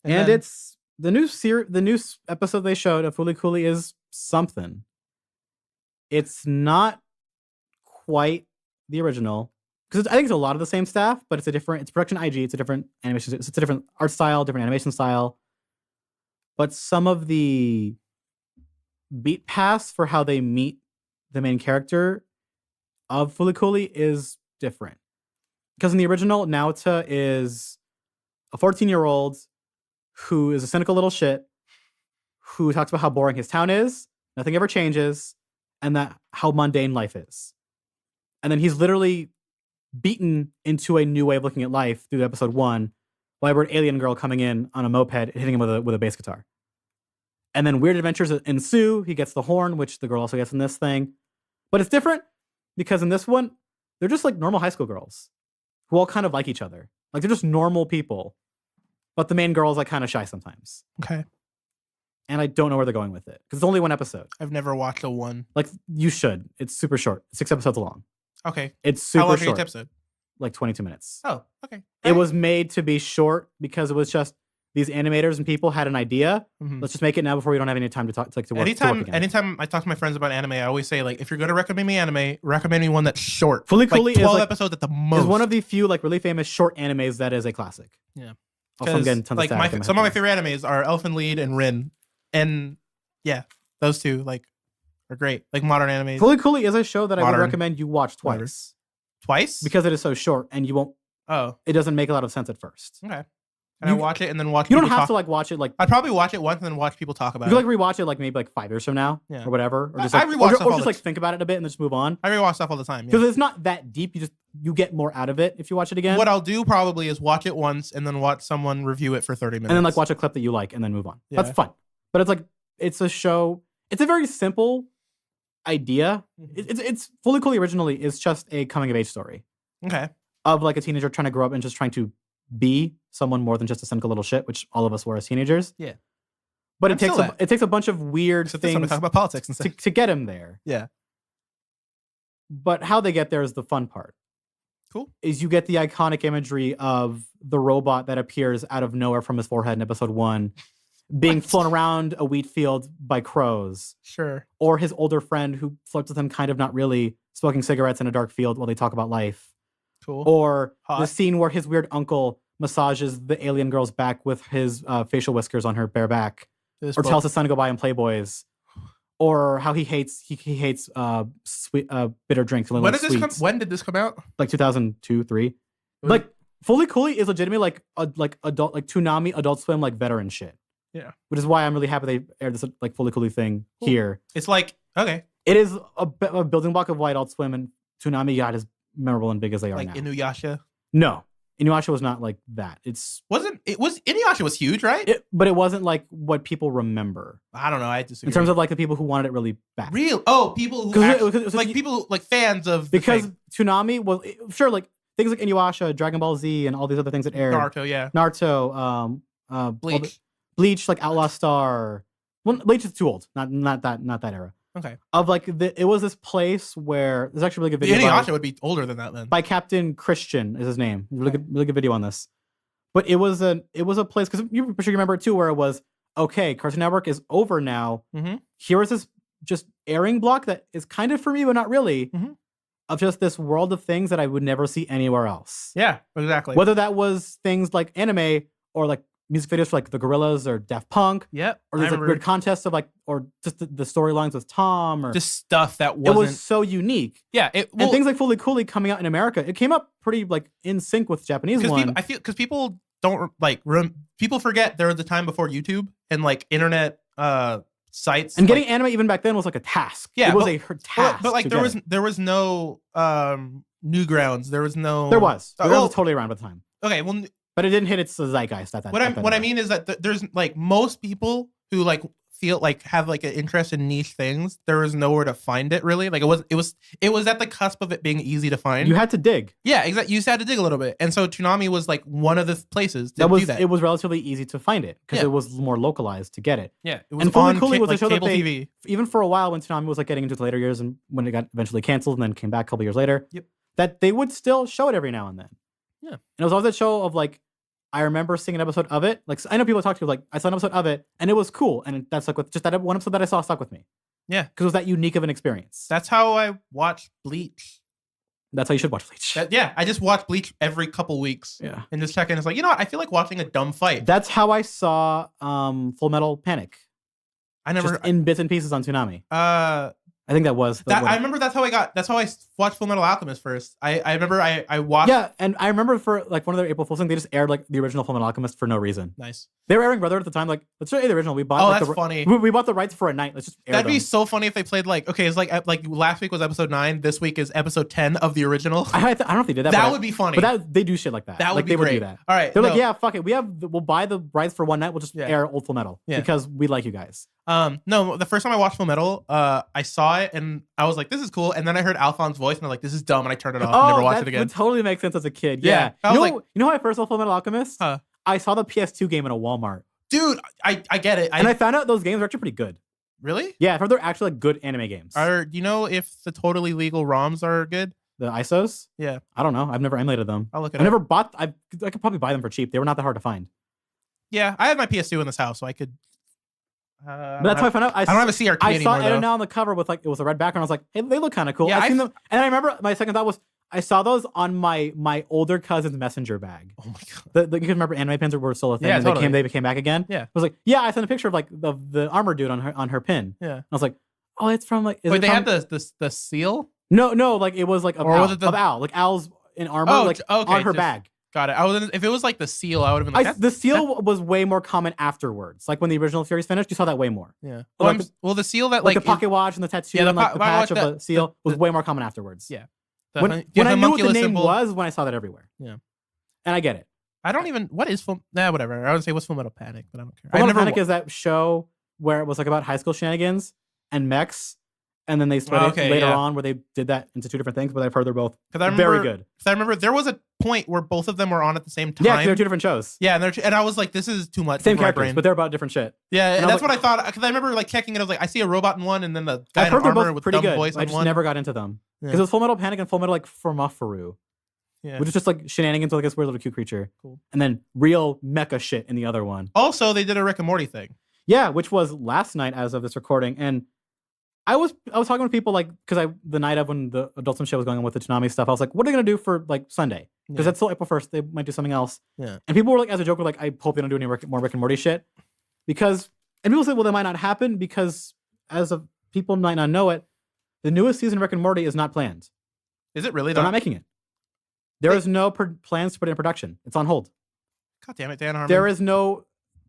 And it's the new episode they showed of Fooly Cooly is something. It's not quite the original because I think it's a lot of the same staff, but it's production IG. It's a different animation. It's a different art style, different animation style. But some of the beat paths for how they meet the main character of Fooly Cooly is different. Because in the original, Naota is a 14-year-old who is a cynical little shit who talks about how boring his town is, nothing ever changes, and that how mundane life is. And then he's literally beaten into a new way of looking at life through episode 1 by an alien girl coming in on a moped and hitting him with a bass guitar. And then weird adventures ensue. He gets the horn, which the girl also gets in this thing. But it's different because in this one, they're just like normal high school girls who all kind of like each other. Like they're just normal people. But the main girl is like kind of shy sometimes. Okay. And I don't know where they're going with it because it's only one episode. I've never watched a one. Like you should. It's super short. 6 episodes long. Okay. It's super How long short. is each episode? Like 22 minutes. Oh, okay. It was made to be short because it was just these animators and people had an idea. Mm-hmm. Let's just make it now before we don't have any time to talk to work. Anytime I talk to my friends about anime, I always say like, if you're going to recommend me anime, recommend me one that's short. Fooly Cooly like 12 episodes at the most. Is one of the few like really famous short animes that is a classic. Yeah. Also, I'm getting tons like of some of my favorite animes are Elfen Lied and Rin, and yeah, those two like are great. Like modern animes. Fooly Cooly is a show that I would recommend you watch twice. Twice? Because it is so short and you won't. Oh. It doesn't make a lot of sense at first. Okay. Can I watch it and then watch? You don't have to like watch it like. I'd probably watch it once and then watch people talk about it. You could like rewatch it like maybe like 5 years from now or whatever, or just like, I rewatch stuff or just like think about it a bit and then just move on. I rewatch stuff all the time because it's not that deep. You get more out of it if you watch it again. What I'll do probably is watch it once and then watch someone review it for 30 minutes and then like watch a clip that you like and then move on. Yeah. That's fun, but it's like it's a show. It's a very simple idea. Mm-hmm. It's Fooly Cooly originally is just a coming of age story. Okay. Of like a teenager trying to grow up and just trying to be someone more than just a cynical little shit, which all of us were as teenagers. Yeah. But it takes a bunch of weird things to talk about politics and stuff. To get him there. Yeah. But how they get there is the fun part. Cool. Is you get the iconic imagery of the robot that appears out of nowhere from his forehead in episode 1 being flown around a wheat field by crows. Sure. Or his older friend who flirts with him kind of not really, smoking cigarettes in a dark field while they talk about life. Cool. Or the scene where his weird uncle massages the alien girl's back with his facial whiskers on her bare back. Or tells his son to go buy him Playboys. Or how he hates sweet bitter drinks. When did this come out? Like 2002, 3. Like Fooly Cooly is legitimately like adult, like Toonami, Adult Swim, like veteran shit. Yeah. Which is why I'm really happy they aired this like Fooly Cooly thing here. It's like okay. It is a building block of why Adult Swim and Toonami got as memorable and big as they are now. Like Inuyasha. No, Inuyasha was not like that. Inuyasha was huge, right? But it wasn't like what people remember. I don't know. I disagree. In terms of like the people who wanted it really bad. Real? Oh, people who people like fans of because Toonami was sure like things like Inuyasha, Dragon Ball Z, and all these other things that aired. Naruto, Bleach, like Outlaw Star. Well, Bleach is too old. Not that era. Okay. Of like it was this place where there's actually a really good video. Inuyasha would be older than that then. By Captain Christian is his name. Really good video on this. But it was a place because you sure you remember it too, where it was okay. Cartoon Network is over now. Mm-hmm. Here is this just airing block that is kind of for me, but not really. Mm-hmm. Of just this world of things that I would never see anywhere else. Yeah, exactly. Whether that was things like anime or like music videos for like the Gorillaz or Daft Punk. Yep. Or there's like weird contests of like, or just the storylines with Tom, or just stuff that it was so unique. Yeah. And things like Fully Cooley coming out in America, it came up pretty like in sync with Japanese one. I feel because people don't like people forget there was a time before YouTube and like internet sites, and getting anime even back then was like a task. Yeah, it was a task. But like there was no Newgrounds. There was no. There was totally around at the time. Okay, well, but it didn't hit its zeitgeist at that. What I mean is that there's like most people who like feel like have like an interest in niche things. There was nowhere to find it really. Like it was at the cusp of it being easy to find. You had to dig. Yeah, exactly. You just had to dig a little bit, and so Toonami was like one of the places to do that. It was relatively easy to find it because it was more localized to get it. Yeah, it was and Fully Cooley was like a show cable that TV. Even for a while when Toonami was like getting into the later years and when it got eventually canceled and then came back a couple years later. Yep. That they would still show it every now and then. Yeah, and it was always that show of like. I remember seeing an episode of it. Like I know people talk to like I saw an episode of it and it was cool, and that's like with just that one episode that I saw stuck with me. Yeah, because it was that unique of an experience. That's how I watch Bleach. That's how you should watch Bleach. I just watch Bleach every couple weeks. Yeah, and just check in. It's like, you know what? I feel like watching a dumb fight. That's how I saw Full Metal Panic. I never just in bits and pieces on Toonami. I think that was I remember that's how I watched Full Metal Alchemist first. I remember I watched. Yeah, and I remember for like one of their April Fool's things, they just aired like the original Full Metal Alchemist for no reason. Nice. They were airing Brotherhood at the time. Like, let's show you the original. We bought. Oh, like, that's funny. We bought the rights for a night. Let's just air That'd them. be so funny if they played like, okay, it's like last week was episode 9. This week is episode 10 of the original. I don't know if they did that. That would be funny. But they do shit like that. That would like, be they great. Would do that. All right. They're like, yeah, fuck it. We'll buy the rights for one night. We'll just air old Full Metal because we like you guys. No, the first time I watched Full Metal, I saw it and I was like, this is cool. And then I heard Alphon's voice and I'm like, this is dumb. And I turned it off and never watched it again. That would totally make sense as a kid. Yeah. I was you know how I first saw Full Metal Alchemist? I saw the PS2 game in a Walmart. Dude, I get it. And I found out those games are actually pretty good. Really? Yeah, I heard they're actually like good anime games. Do you know if the totally legal ROMs are good? The ISOs? Yeah. I don't know. I've never emulated them. I'll look it up. I never bought. I could probably buy them for cheap. They were not that hard to find. Yeah, I have my PS2 in this house, so I could. But that's how I found out. I don't have a CRT anymore. I saw Edna on the cover with like it was a red background. I was like, hey, they look kind of cool. Yeah, I've seen them, and I remember my second thought was I saw those on my older cousin's messenger bag. Oh my god! You can remember anime pins were still a thing. Yeah, and totally. They came back again. Yeah, I was like, yeah, I sent a picture of like the armor dude on her pin. Yeah, and I was like, oh, it's from like. Wait, they had the seal? No, like it was like of Al, like Al's in armor, on her bag. Got it. If it was like the seal, I would have been like, the seal was way more common afterwards. Like when the original series finished, you saw that way more. Yeah. Well, the seal that like the pocket watch and the tattoo and like the patch of the seal was way more common afterwards. Yeah. When I knew what the name was, when I saw that everywhere. Yeah. And I get it. I don't even. What is Full? Nah, whatever. I would say what's Full Metal Panic, but I don't care. Full Metal Panic is that show where it was like about high school shenanigans and mechs. And then they split it later on where they did that into two different things, but I've heard they're both very good. Because I remember there was a point where both of them were on at the same time. Yeah, they're two different shows. Yeah, and I was like, this is too much. Same characters, but they're about different shit. Yeah, and that's what I thought. Because I remember like checking it. I was like, I see a robot in one, and then the guy in armor with dumb voice on one. I just never got into them. Because it was Full Metal Panic and Full Metal like Furmafaru. Yeah. Which is just like shenanigans with like this weird little cute creature. Cool. And then real mecha shit in the other one. Also, they did a Rick and Morty thing. Yeah, which was last night as of this recording. And I was talking with people like because the night of when the Adult Swim show was going on with the Toonami stuff, I was like, what are they gonna do for like Sunday? Because that's still April 1st. They might do something else. Yeah. And people were like, as a joke, were like, I hope they don't do any more Rick and Morty shit. And people said, well, that might not happen because as of people might not know it, the newest season of Rick and Morty is not planned. Is it really? They're not making it. There is no plans to put it in production. It's on hold. God damn it, Dan Harmon. There is no.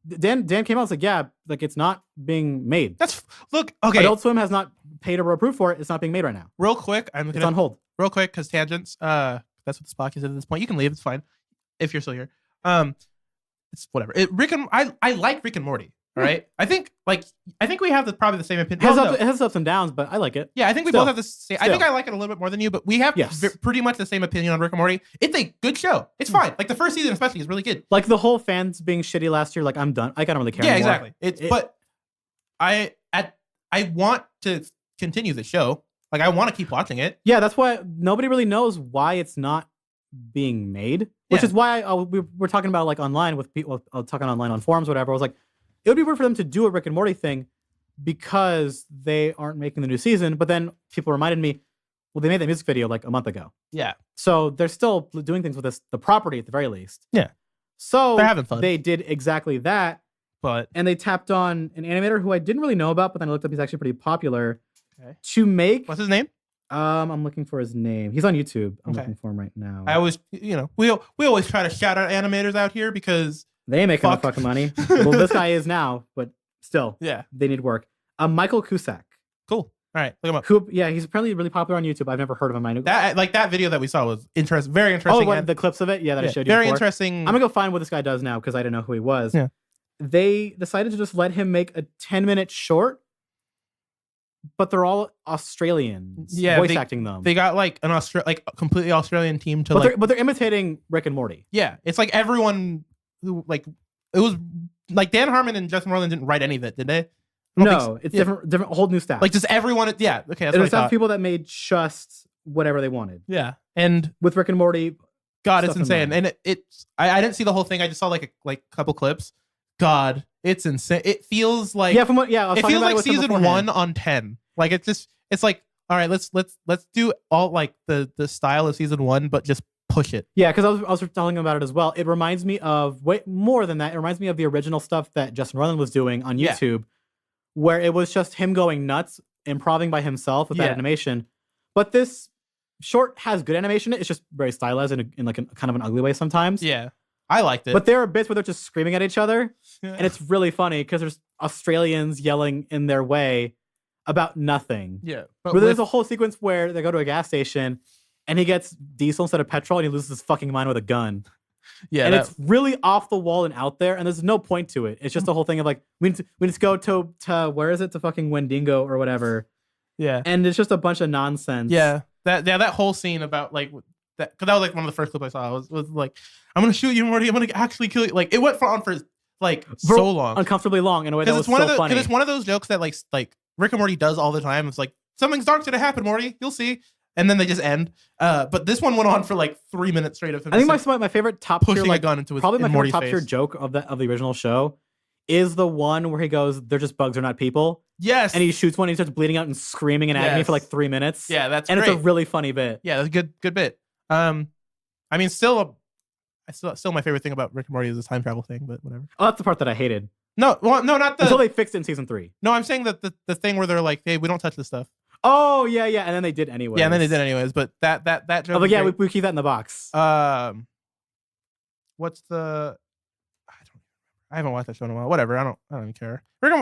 Dan came out and was like, yeah, like it's not being made. Look, okay. Adult Swim has not paid or approved for it. It's not being made right now. Real quick, it's on hold. Real quick, because tangents. That's what this podcast is at this point. You can leave. It's fine if you're still here. It's whatever. I like Rick and Morty. All right. I think we have probably the same opinion. It has ups and downs, but I like it. Yeah, I think we both have the same. I think I like it a little bit more than you, but we have pretty much the same opinion on Rick and Morty. It's a good show. It's fine. Like the first season, especially, is really good. Like the whole fans being shitty last year. Like I'm done. I don't really care. Yeah, anymore. Exactly. But I want to continue the show. Like I want to keep watching it. Yeah, that's why nobody really knows why it's not being made. Which is why we were talking about like online with people. Talking online on forums, whatever. I was like, it would be weird for them to do a Rick and Morty thing because they aren't making the new season. But then people reminded me, well, they made that music video like a month ago. Yeah. So they're still doing things with the property at the very least. Yeah. So They're having fun. they did exactly that, and they tapped on an animator who I didn't really know about, but then I looked up. He's actually pretty popular. Okay. To make What's his name? I'm looking for his name. He's on YouTube. I'm Okay. looking for him right now. I always, we always try to shout out animators out here because they ain't making enough fucking money. Well, this guy is now, but still, yeah, they need work. Michael Cusack. Cool. All right, look him up. Who? Yeah, he's apparently really popular on YouTube. I've never heard of him. I know that video that we saw was interesting, very interesting. Oh, the clips of it? Yeah, that I showed you. Very before. interesting. I'm gonna go find what this guy does now because I didn't know who he was. Yeah. They decided to just let him make a 10-minute short, but they're all Australians. Yeah, voice acting them. They got like a completely Australian team to but they're imitating Rick and Morty. Yeah, it's like everyone who it was like Dan Harmon and Justin Roiland didn't write any of it, did they? No, it's different, whole new staff. Like just everyone. Yeah, okay. That's There's some people that made just whatever they wanted. Yeah, and with Rick and Morty, God, it's insane. And I didn't see the whole thing. I just saw like a couple clips. God, it's insane. It feels like it feels like season 1 on 10. Like it's like, all right, let's do all like the style of season 1, but just push it. Yeah, because I was telling him about it as well. It reminds me of way more than that. It reminds me of the original stuff that Justin Roiland was doing on YouTube, where it was just him going nuts, improvising by himself with that animation. But this short has good animation. It's just very stylized in like a kind of an ugly way sometimes. Yeah, I liked it. But there are bits where they're just screaming at each other, and it's really funny because there's Australians yelling in their way about nothing. Yeah, but there's a whole sequence where they go to a gas station, and he gets diesel instead of petrol, and he loses his fucking mind with a gun. Yeah, and it's really off the wall and out there, and there's no point to it. It's just a whole thing of like we need to go to where is it, to fucking Wendigo or whatever. Yeah, and it's just a bunch of nonsense. Yeah, that whole scene about like that, because that was like one of the first clips I saw. Was like, I'm gonna shoot you, Morty. I'm gonna actually kill you. Like it went on for like so long, uncomfortably long in a way that was so funny. Because it's one of those jokes that like Rick and Morty does all the time. It's like something's dark's gonna happen, Morty. You'll see. And then they just end. But this one went on for like 3 minutes straight of him. I think my favorite top tier, pushing a gun into his probably my favorite top face. tier joke of the original show is the one where he goes, "They're just bugs, they're not people." Yes. And he shoots one, and he starts bleeding out and screaming in agony for like 3 minutes. Yeah, that's great. It's a really funny bit. Yeah, that's a good bit. I mean, still my favorite thing about Rick and Morty is this time travel thing, but whatever. Oh, that's the part that I hated. No, not the until they fixed it in season 3. No, I'm saying that the thing where they're like, "Hey, we don't touch this stuff." Oh yeah, and then they did anyway. Yeah, and then they did anyways. But that joke. Oh, but yeah, we keep that in the box. What's the? I haven't watched that show in a while. Whatever. I don't even care. Rick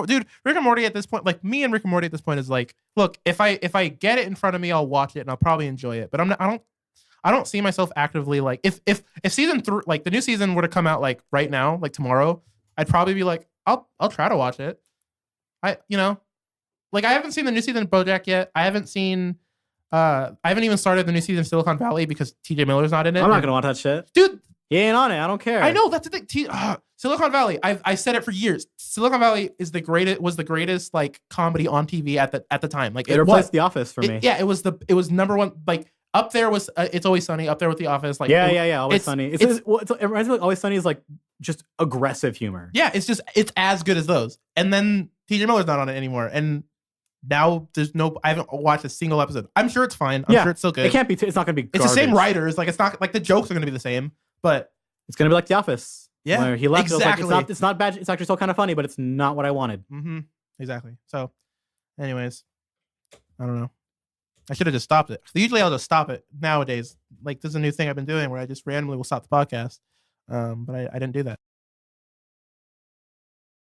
and Morty at this point, like me and Rick and Morty at this point is like, look, if I get it in front of me, I'll watch it and I'll probably enjoy it. But I don't see myself actively like if season 3, like the new season were to come out like right now, like tomorrow, I'd probably be like, I'll try to watch it. Like I haven't seen the new season of BoJack yet. I haven't even started the new season of Silicon Valley because TJ Miller's not in it. I'm not gonna watch that shit, dude. He ain't on it. I don't care. I know, that's the thing. Silicon Valley. I said it for years. Silicon Valley was the greatest like comedy on TV at the time. Like it replaced The Office for me. Yeah, it was number one. Like up there was It's Always Sunny. Up there with The Office. Like Always Sunny. It reminds me like Always Sunny is like just aggressive humor. Yeah, it's as good as those. And then TJ Miller's not on it anymore. And now I haven't watched a single episode. I'm sure it's fine. I'm sure it's still good. It can't be. It's not going to be. It's the same writers. Like it's not like the jokes are going to be the same, but it's going to be like The Office. Yeah, where he left. Exactly. Like, it's not bad. It's actually still kind of funny, but it's not what I wanted. Mm-hmm. Exactly. So, anyways, I don't know. I should have just stopped it. Usually I'll just stop it nowadays. Like this is a new thing I've been doing where I just randomly will stop the podcast. But I didn't do that.